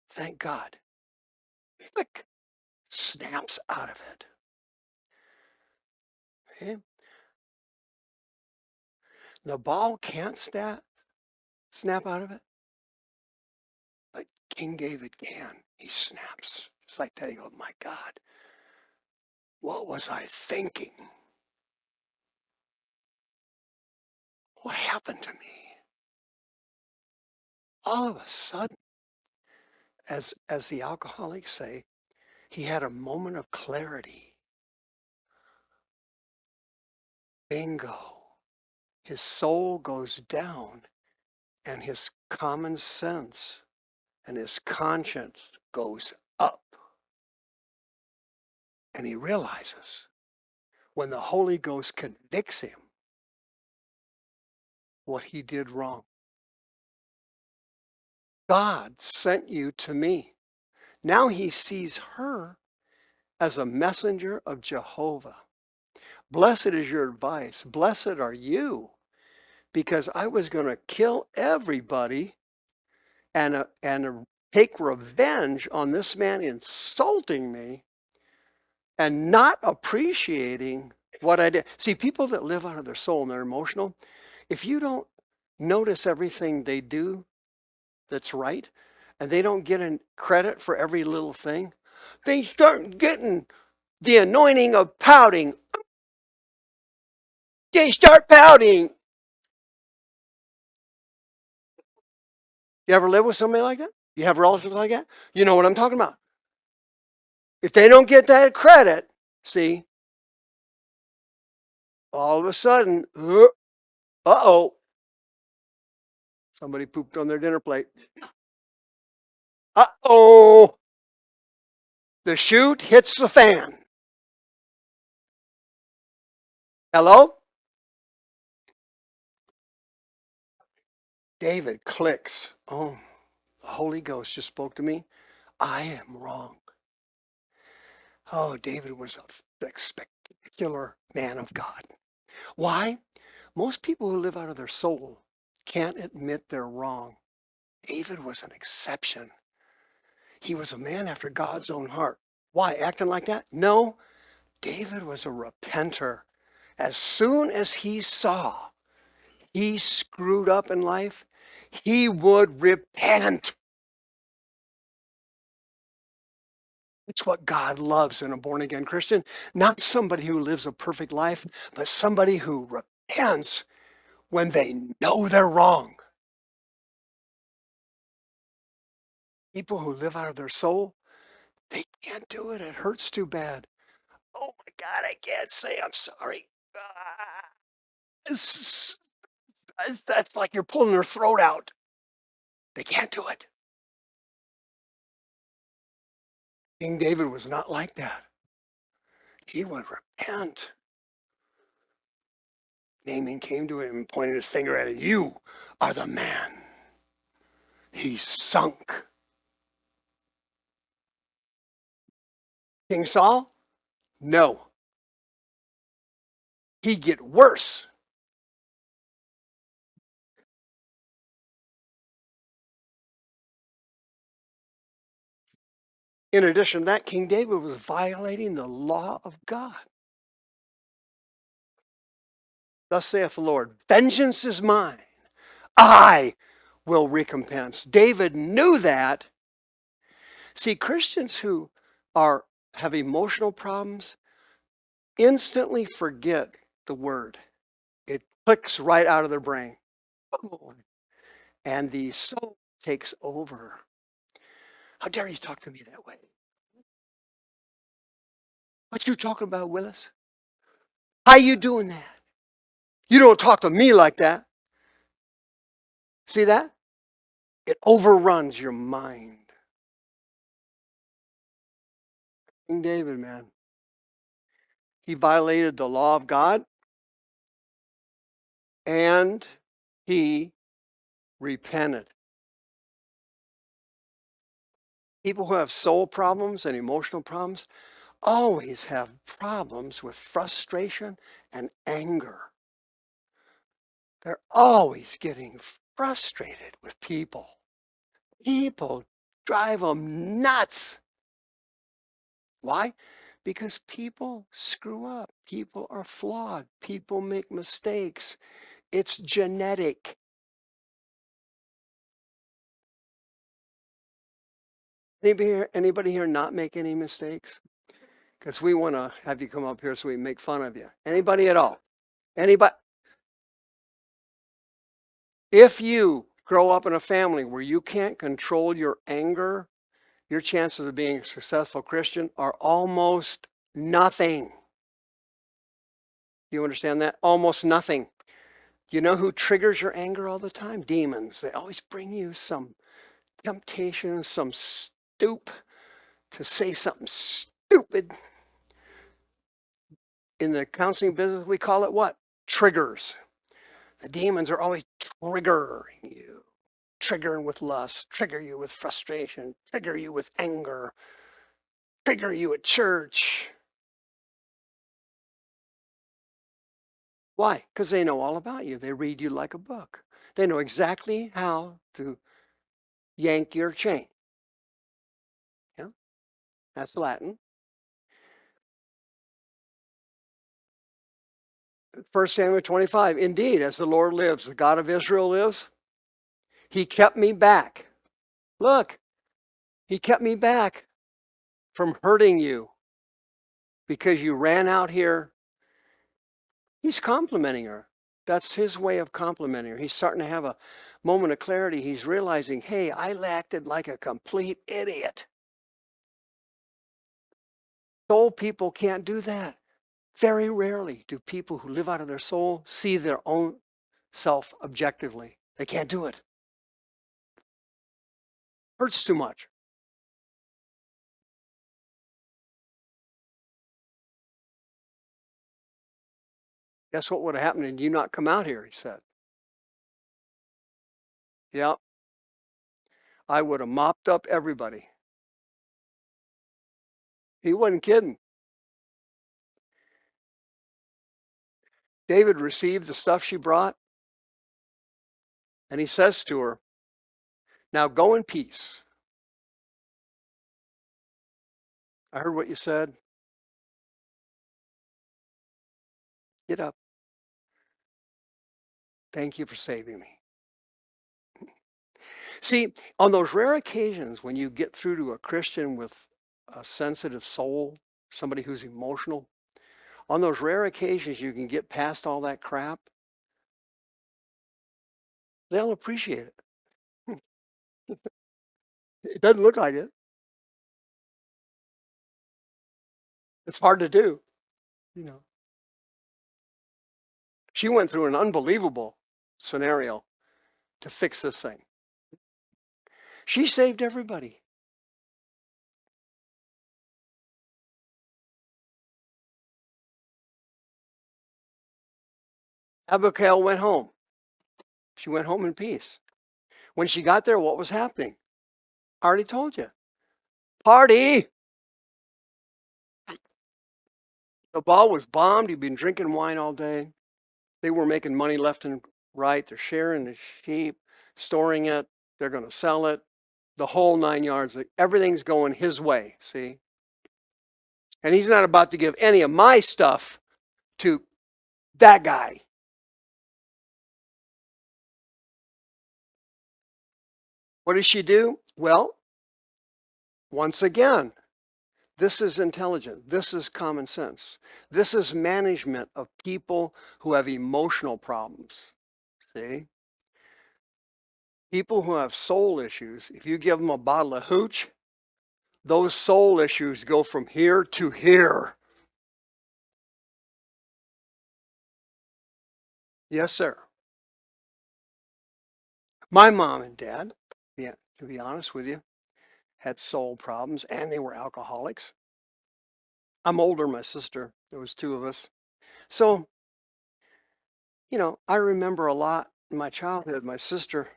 thank God. Click, snaps out of it. Okay? Nabal can't snap out of it, but King David can. He snaps. It's like that. He goes, my God, what was I thinking? What happened to me? All of a sudden, as the alcoholics say, he had a moment of clarity. Bingo. His soul goes down and his common sense and his conscience goes up. And he realizes when the Holy Ghost convicts him what he did wrong. God sent you to me. Now he sees her as a messenger of Jehovah. Blessed is your advice. Blessed are you, because I was going to kill everybody and take revenge on this man insulting me and not appreciating what I did. See, people that live out of their soul and they're emotional, if you don't notice everything they do that's right, and they don't get in credit for every little thing, they start getting the anointing of pouting. They start pouting. You ever live with somebody like that? You have relatives like that? You know what I'm talking about. If they don't get that credit, see, all of a sudden, uh-oh, somebody pooped on their dinner plate. Uh-oh, the chute hits the fan. Hello? David clicks. Oh, the Holy Ghost just spoke to me. I am wrong. Oh, David was a spectacular man of God. Why? Most people who live out of their soul can't admit they're wrong. David was an exception. He was a man after God's own heart. Why? Acting like that? No, David was a repenter. As soon as he saw he screwed up in life, he would repent. It's what God loves in a born again Christian. Not somebody who lives a perfect life, but somebody who repents when they know they're wrong. People who live out of their soul, they can't do it. It hurts too bad. Oh my God, I can't say I'm sorry. It's- That's like you're pulling their throat out. They can't do it. King David was not like that. He would repent. Naaman came to him and pointed his finger at him. You are the man. He sunk. King Saul? No. He get worse. In addition to that, King David was violating the law of God. Thus saith the Lord, vengeance is mine. I will recompense. David knew that. See, Christians who have emotional problems instantly forget the word. It clicks right out of their brain. And the soul takes over. How dare you talk to me that way? What you talking about, Willis? How you doing that? You don't talk to me like that. See that? It overruns your mind. King David, man. He violated the law of God and he repented. People who have soul problems and emotional problems always have problems with frustration and anger. They're always getting frustrated with people. People drive them nuts. Why? Because people screw up. People are flawed. People make mistakes. It's genetic. Anybody here not make any mistakes? Because we want to have you come up here so we make fun of you. Anybody at all? Anybody? If you grow up in a family where you can't control your anger, your chances of being a successful Christian are almost nothing. You understand that? Almost nothing. You know who triggers your anger all the time? Demons. They always bring you some temptation, some stoop to say something stupid. In the counseling business, we call it what? Triggers. The demons are always triggering you. Triggering with lust, trigger you with frustration, trigger you with anger, trigger you at church. Why? Because they know all about you. They read you like a book. They know exactly how to yank your chain. Yeah, that's Latin. 1 Samuel 25. Indeed, as the Lord lives, the God of Israel lives, he kept me back. Look, he kept me back from hurting you because you ran out here. He's complimenting her. That's his way of complimenting her. He's starting to have a moment of clarity. He's realizing, hey, I acted like a complete idiot. Soul people can't do that. Very rarely do people who live out of their soul see their own self objectively. They can't do it. Hurts too much. Guess what would have happened had you not come out here, he said. Yeah, I would have mopped up everybody. He wasn't kidding. David received the stuff she brought, and he says to her, now go in peace. I heard what you said. Get up. Thank you for saving me. See, on those rare occasions when you get through to a Christian with a sensitive soul, somebody who's emotional, on those rare occasions you can get past all that crap, they'll appreciate it. It doesn't look like it. It's hard to do, you know. She went through an unbelievable scenario to fix this thing. She saved everybody. Abigail went home. She went home in peace. When she got there, what was happening? I already told you. Party. Nabal was bombed. He'd been drinking wine all day. They were making money left and right. They're sharing the sheep, storing it. They're going to sell it. The whole 9 yards. Everything's going his way, see? And he's not about to give any of my stuff to that guy. What does she do? Well, once again, this is intelligent. This is common sense. This is management of people who have emotional problems. See? People who have soul issues, if you give them a bottle of hooch, those soul issues go from here to here. Yes, sir. My mom and dad, yeah, to be honest with you, had soul problems and they were alcoholics. I'm older, my sister. There was two of us. So, I remember a lot in my childhood. My sister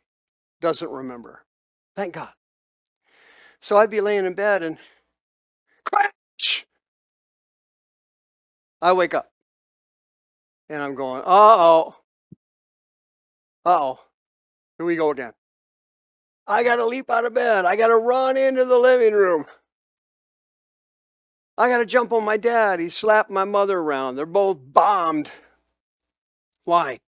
doesn't remember. Thank God. So I'd be laying in bed and crash! I wake up and I'm going, uh-oh, uh-oh, here we go again. I got to leap out of bed. I got to run into the living room. I got to jump on my dad. He slapped my mother around. They're both bombed. Why?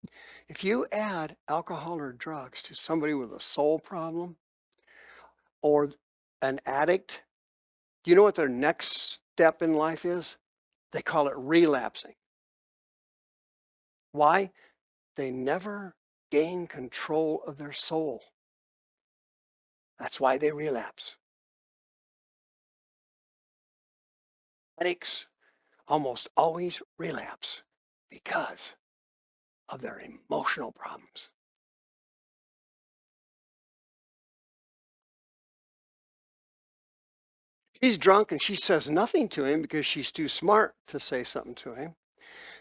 If you add alcohol or drugs to somebody with a soul problem or an addict, do you know what their next step in life is? They call it relapsing. Why? They never gain control of their soul. That's why they relapse. Addicts almost always relapse because of their emotional problems. He's drunk and she says nothing to him because she's too smart to say something to him.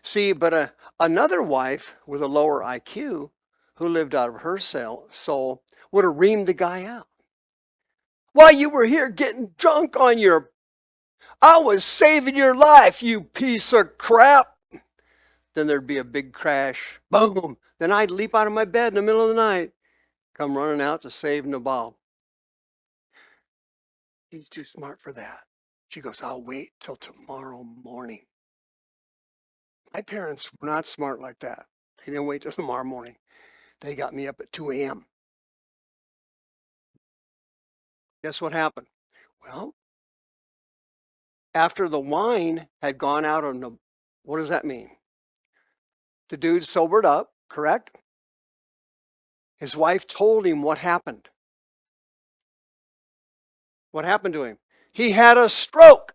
See, but another wife with a lower IQ who lived out of her soul would have reamed the guy out. While you were here getting drunk on I was saving your life, you piece of crap. Then there'd be a big crash. Boom. Then I'd leap out of my bed in the middle of the night, come running out to save Nabal. He's too smart for that. She goes, I'll wait till tomorrow morning. My parents were not smart like that. They didn't wait till tomorrow morning. They got me up at 2 a.m. Guess what happened? Well, after the wine had gone out of the, what does that mean? The dude sobered up, correct? His wife told him what happened. What happened to him? He had a stroke.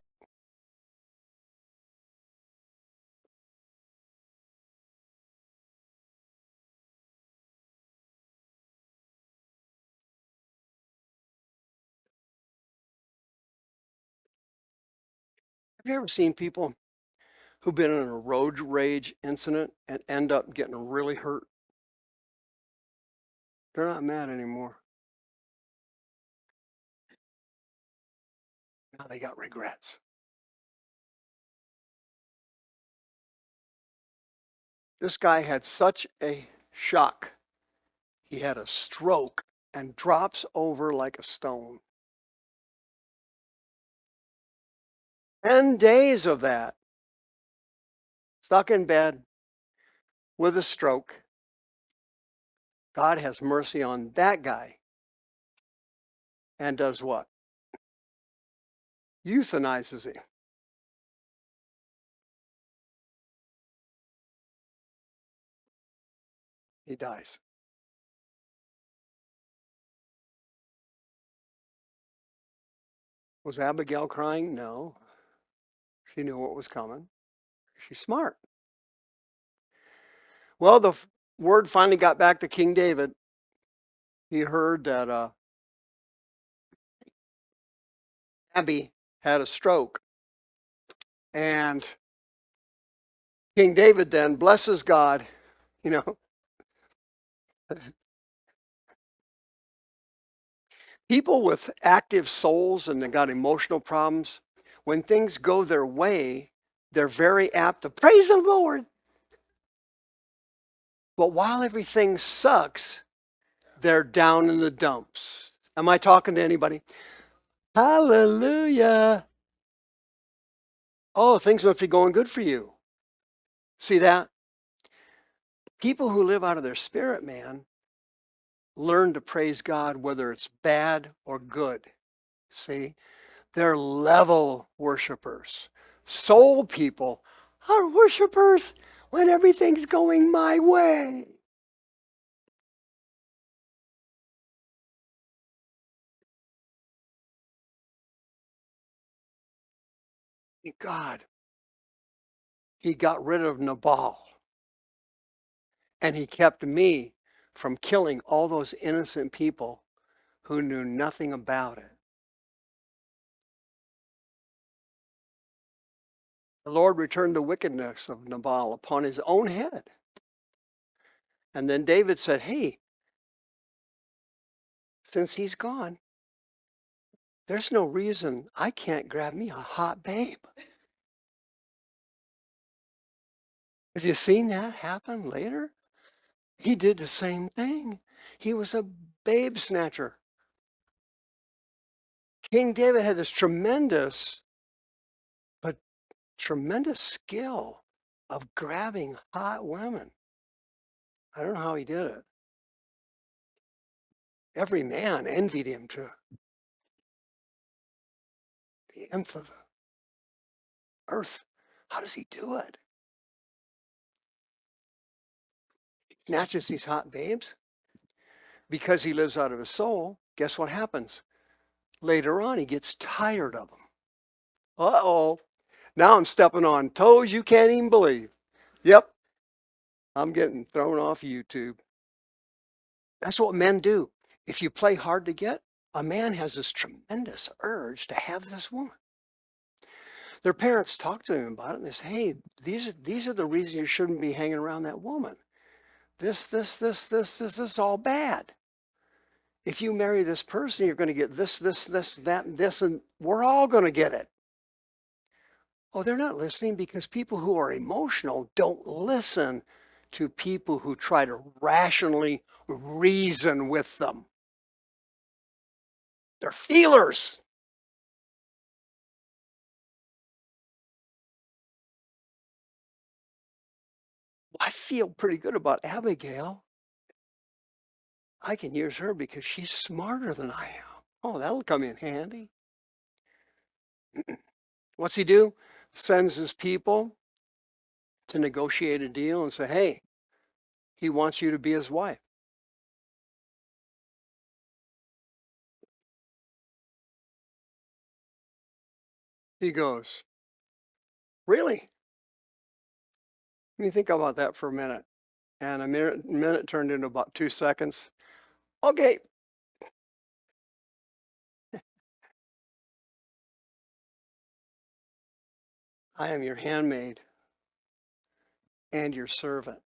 Have you ever seen people who've been in a road rage incident and end up getting really hurt? They're not mad anymore. Now they got regrets. This guy had such a shock. He had a stroke and drops over like a stone. 10 days of that. Stuck in bed with a stroke. God has mercy on that guy and does what? Euthanizes him. He dies. Was Abigail crying? No. She knew what was coming. She's smart. Well, the word finally got back to King David. He heard that Abby had a stroke. And King David then blesses God, you know. People with active souls and they got emotional problems, when things go their way, they're very apt to praise the Lord. But while everything sucks, they're down in the dumps. Am I talking to anybody? Hallelujah. Oh, things must be going good for you. See that? People who live out of their spirit, man, learn to praise God whether it's bad or good. See? They're level worshipers. Soul people are worshipers when everything's going my way. God, he got rid of Nabal and he kept me from killing all those innocent people who knew nothing about it. The Lord returned the wickedness of Nabal upon his own head. And then David said, hey, since he's gone, there's no reason I can't grab me a hot babe. Have you seen that happen later? He did the same thing. He was a babe snatcher. King David had this tremendous, but tremendous skill of grabbing hot women. I don't know how he did it. Every man envied him to the nth of the earth. How does he do it? He snatches these hot babes because he lives out of his soul. Guess what happens? Later on, he gets tired of them. Uh-oh. Now I'm stepping on toes you can't even believe. Yep, I'm getting thrown off YouTube. That's what men do. If you play hard to get, a man has this tremendous urge to have this woman. Their parents talk to him about it and they say, hey, these are the reasons you shouldn't be hanging around that woman. This is all bad. If you marry this person, you're going to get this, that, and this, and we're all going to get it. Oh, they're not listening because people who are emotional don't listen to people who try to rationally reason with them. They're feelers. I feel pretty good about Abigail. I can use her because she's smarter than I am. Oh, that'll come in handy. What's he do? Sends his people to negotiate a deal and say, hey, he wants you to be his wife. He goes, really? Let me think about that for a minute. And a minute turned into about 2 seconds. Okay. I am your handmaid and your servant.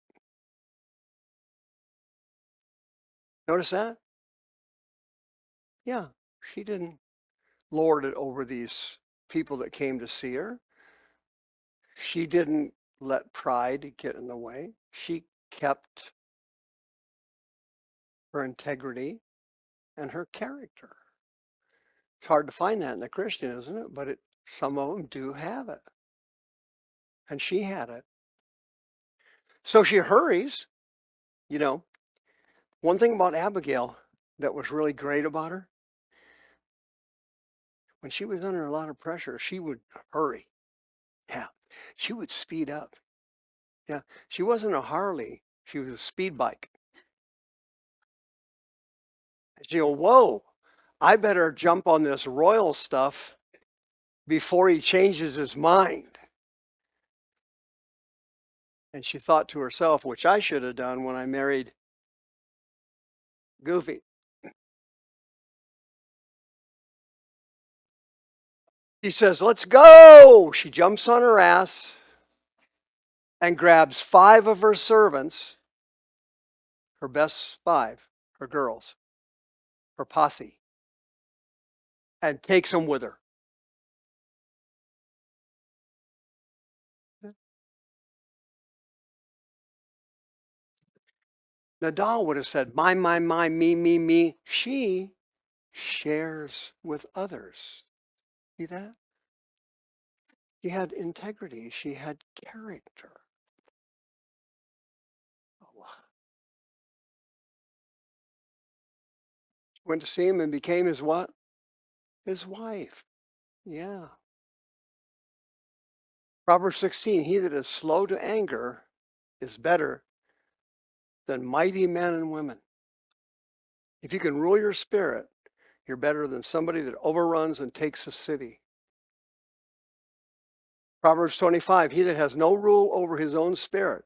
Notice that? Yeah, she didn't lord it over these people that came to see her. She didn't let pride get in the way. She kept her integrity and her character. It's hard to find that in a Christian, isn't it? But some of them do have it. And she had it. So she hurries. You know, one thing about Abigail that was really great about her, when she was under a lot of pressure, she would hurry. Yeah. She would speed up. Yeah. She wasn't a Harley. She was a speed bike. She'd go, whoa, I better jump on this royal stuff before he changes his mind. And she thought to herself, which I should have done when I married Goofy. She says, let's go. She jumps on her ass and grabs 5 of her servants, her best 5, her girls, her posse, and takes them with her. Nadal would have said, my, me, me. She shares with others. See that? She had integrity. She had character. Went to see him and became his what? His wife. Yeah. Proverbs 16, he that is slow to anger is better than mighty men and women. If you can rule your spirit, you're better than somebody that overruns and takes a city. Proverbs 25, he that has no rule over his own spirit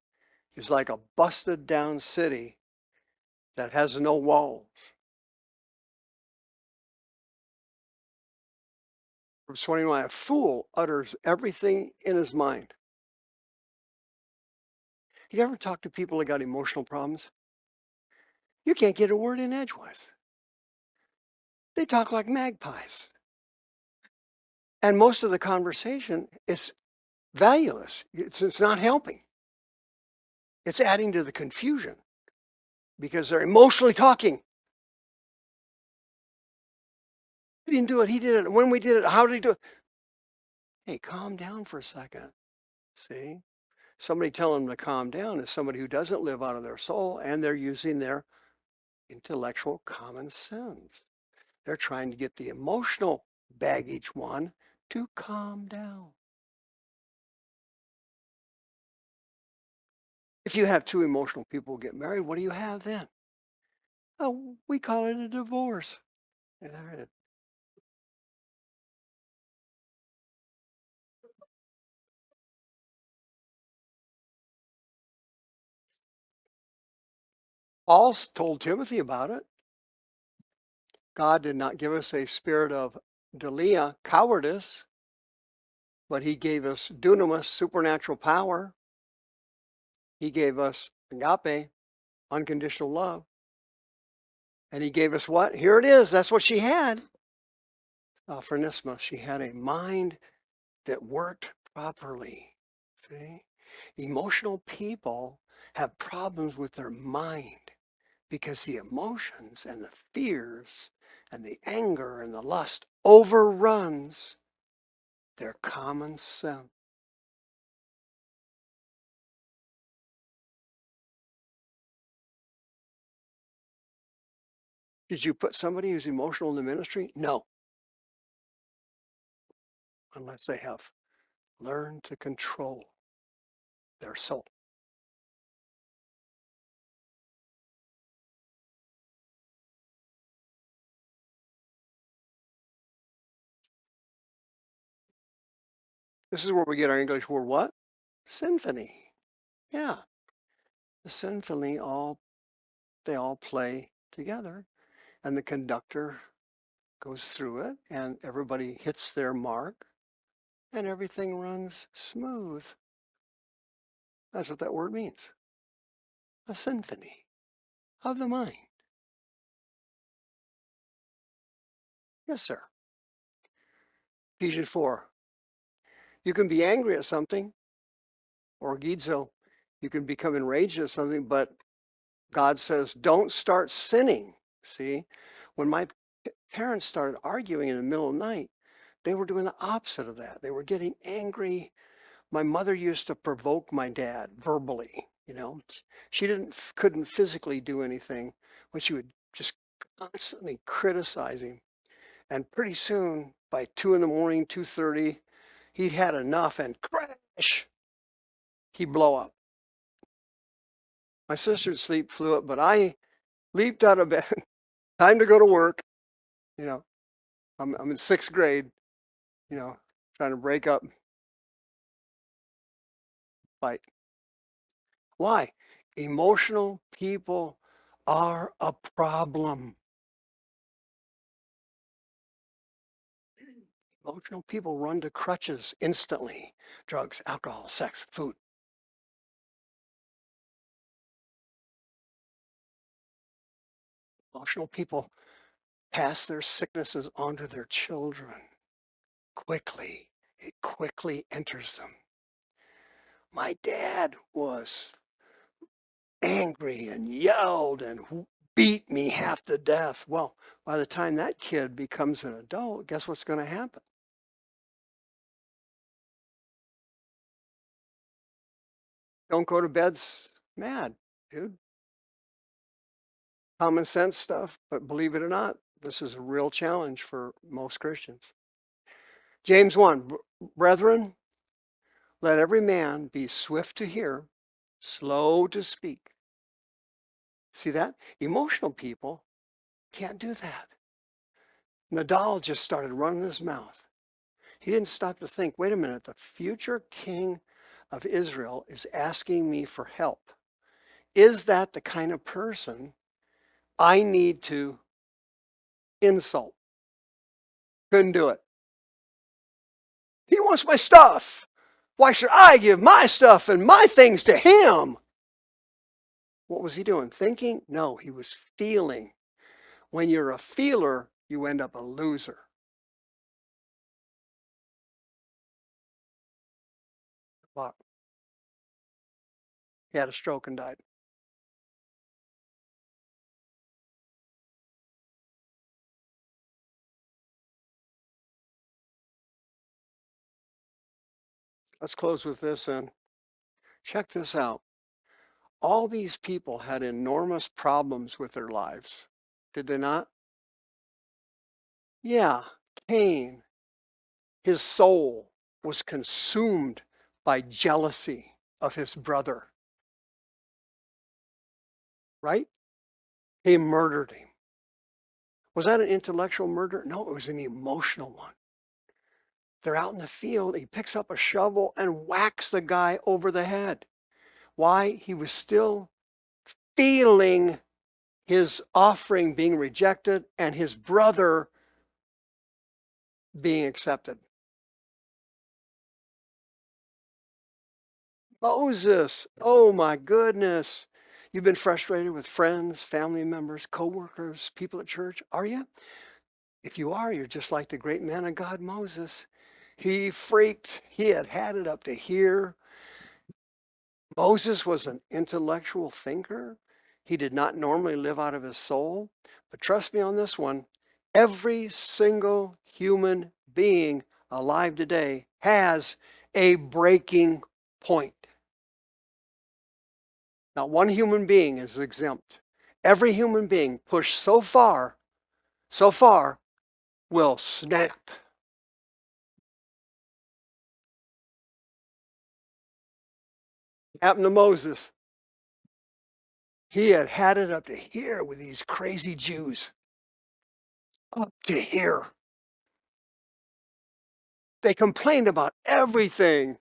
is like a busted down city that has no walls. Proverbs 21, a fool utters everything in his mind. You ever talk to people that got emotional problems? You can't get a word in edgewise. They talk like magpies. And most of the conversation is valueless. It's not helping. It's adding to the confusion because they're emotionally talking. He didn't do it. He did it. When we did it, how did he do it? Hey, calm down for a second. See? Somebody telling them to calm down is somebody who doesn't live out of their soul and they're using their intellectual common sense. They're trying to get the emotional baggage one to calm down. If you have two emotional people get married, what do you have then? Oh, we call it a divorce. Paul told Timothy about it. God did not give us a spirit of Delia, cowardice, but he gave us dunamis, supernatural power. He gave us agape, unconditional love. And he gave us what? Here it is. That's what she had. Phronisma. She had a mind that worked properly. See? Emotional people have problems with their mind because the emotions and the fears and the anger and the lust overruns their common sense. Did you put somebody who's emotional in the ministry? No, unless they have learned to control their soul. This is where we get our English word what? Symphony. Yeah. The symphony they all play together and the conductor goes through it and everybody hits their mark and everything runs smooth. That's what that word means. A symphony of the mind. Yes, sir. Ephesians 4. You can be angry at something, or gizo. You can become enraged at something, but God says, don't start sinning. See, when my parents started arguing in the middle of the night, they were doing the opposite of that. They were getting angry. My mother used to provoke my dad verbally, you know. She couldn't physically do anything, but she would just constantly criticize him. And pretty soon, by 2 in the morning, 2:30, he'd had enough and crash, he'd blow up. My sister's sleep flew up, but I leaped out of bed. Time to go to work. You know, I'm in 6th grade, you know, trying to break up fight. Why? Emotional people are a problem. Emotional people run to crutches instantly. Drugs, alcohol, sex, food. Emotional people pass their sicknesses onto their children quickly. It quickly enters them. My dad was angry and yelled and beat me half to death. Well, by the time that kid becomes an adult, guess what's going to happen? Don't go to bed mad, dude. Common sense stuff, but believe it or not, this is a real challenge for most Christians. James 1, brethren, let every man be swift to hear, slow to speak. See that? Emotional people can't do that. Nadal just started running his mouth. He didn't stop to think, wait a minute, the future king of Israel is asking me for help. Is that the kind of person I need to insult? Couldn't do it. He wants my stuff. Why should I give my stuff and my things to him? What was he doing? Thinking? No, he was feeling. When you're a feeler, you end up a loser. But he had a stroke and died. Let's close with this and check this out. All these people had enormous problems with their lives. Did they not? Yeah, Cain, his soul was consumed by jealousy of his brother, right? He murdered him. Was that an intellectual murder? No, it was an emotional one. They're out in the field. He picks up a shovel and whacks the guy over the head. Why? He was still feeling his offering being rejected and his brother being accepted. Moses, oh my goodness. You've been frustrated with friends, family members, coworkers, people at church, are you? If you are, you're just like the great man of God, Moses. He freaked. He had it up to here. Moses was an intellectual thinker. He did not normally live out of his soul. But trust me on this one, every single human being alive today has a breaking point. Not one human being is exempt. Every human being pushed so far, will snap. Happened to Moses. He had it up to here with these crazy Jews. Up to here. They complained about everything.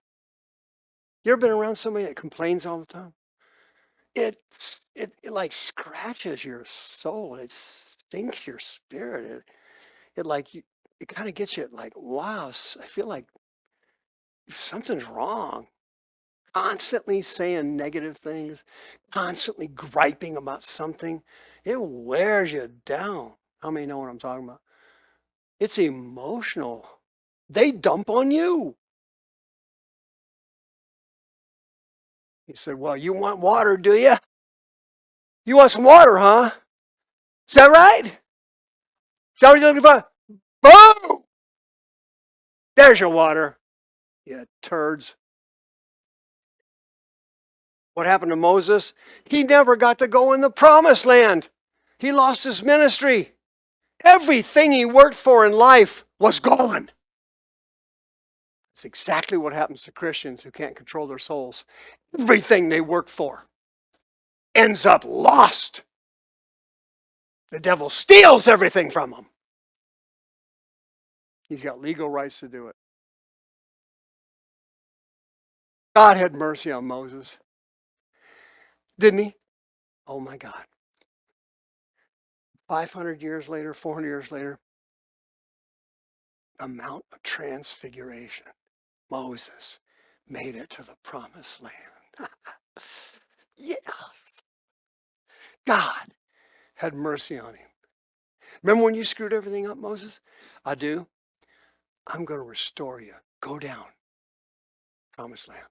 You ever been around somebody that complains all the time? It like scratches your soul. It stinks your spirit. It kind of gets you like, wow, I feel like something's wrong. Constantly saying negative things, constantly griping about something. It wears you down. How many know what I'm talking about? It's emotional. They dump on you. He said, well, you want water, do you? You want some water, huh? Is that right? Is that what you're looking for? Boom! There's your water. You turds. What happened to Moses? He never got to go in the promised land. He lost his ministry. Everything he worked for in life was gone. It's exactly what happens to Christians who can't control their souls. Everything they worked for ends up lost. The devil steals everything from them. He's got legal rights to do it. God had mercy on Moses. Didn't he? Oh my God. 500 years later, 400 years later, the Mount of Transfiguration. Moses made it to the promised land. Yeah. God had mercy on him. Remember when you screwed everything up, Moses? I do. I'm going to restore you. Go down. Promised land.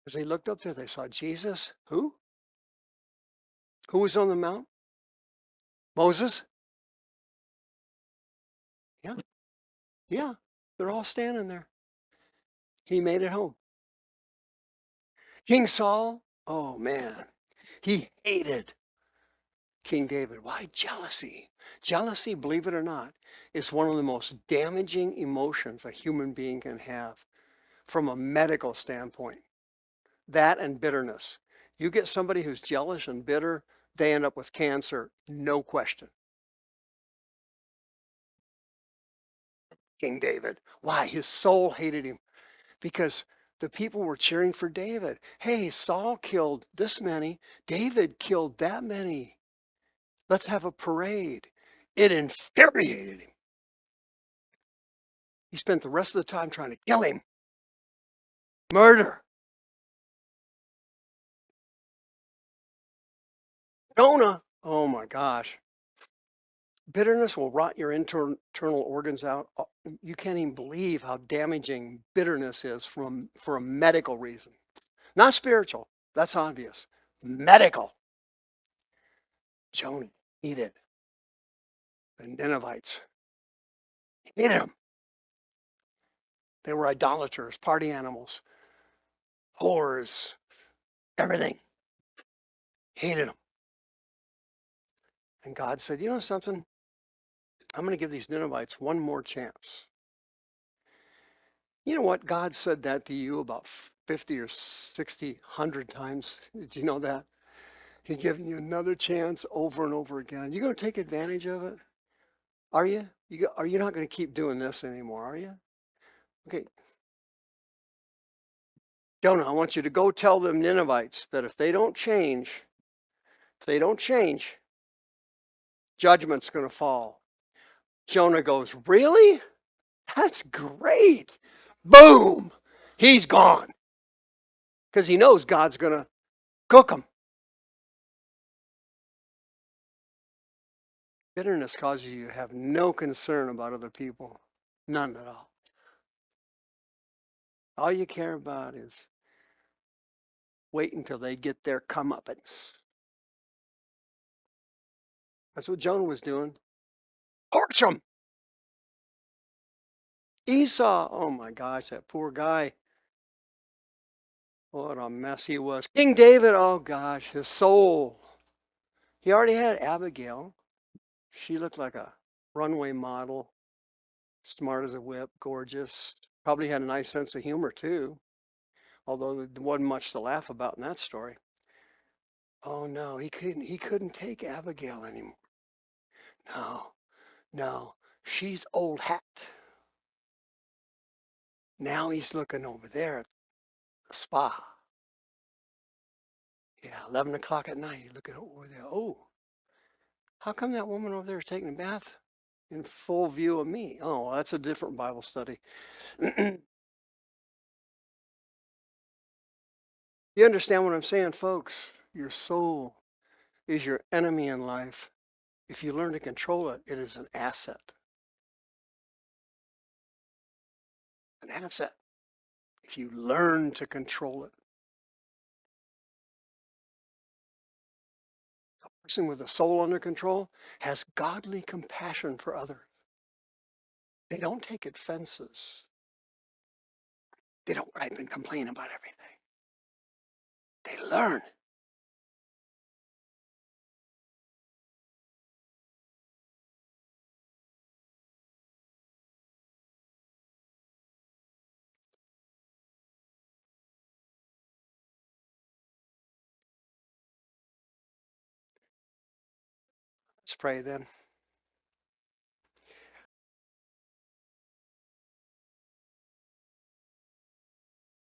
As they looked up there, they saw Jesus. Who? Who was on the mount? Moses? Yeah. Yeah. They're all standing there. He made it home. King Saul, oh man, he hated King David. Why? Jealousy. Jealousy, believe it or not, is one of the most damaging emotions a human being can have from a medical standpoint. That and bitterness. You get somebody who's jealous and bitter, they end up with cancer, no question. King David. Why? His soul hated him because the people were cheering for David. Hey, Saul killed this many, David killed that many. Let's have a parade. It infuriated him. He spent the rest of the time trying to kill him. Murder. Jonah. Oh my gosh. Bitterness will rot your internal organs out. You can't even believe how damaging bitterness is for a medical reason. Not spiritual. That's obvious. Medical. Jonah hated the Ninevites. Hated them. They were idolaters, party animals, whores, everything. Hated them. And God said, you know something? I'm going to give these Ninevites one more chance. You know what? God said that to you about 50 or 60, 100 times. Did you know that? He's giving you another chance over and over again. You going to take advantage of it? Are you? Are you not going to keep doing this anymore? Are you? Okay. Jonah, I want you to go tell them Ninevites that if they don't change, judgment's going to fall. Jonah goes, really? That's great. Boom. He's gone. Because he knows God's going to cook him. Bitterness causes you to have no concern about other people. None at all. All you care about is wait until they get their comeuppance. That's what Jonah was doing. Torch him. Esau, oh my gosh, that poor guy. What a mess he was. King David, oh gosh, his soul. He already had Abigail. She looked like a runway model, smart as a whip, gorgeous. Probably had a nice sense of humor too, although there wasn't much to laugh about in that story. Oh no, he couldn't take Abigail anymore. No, she's old hat. Now he's looking over there at the spa. Yeah, 11 o'clock at night, he's looking over there. Oh, how come that woman over there is taking a bath in full view of me? Oh, well, that's a different Bible study. You understand what I'm saying, folks? Your soul is your enemy in life. If you learn to control it, it is an asset. An asset. If you learn to control it. A person with a soul under control has godly compassion for others. They don't take offenses. They don't gripe and complain about everything. They learn. Let's pray then.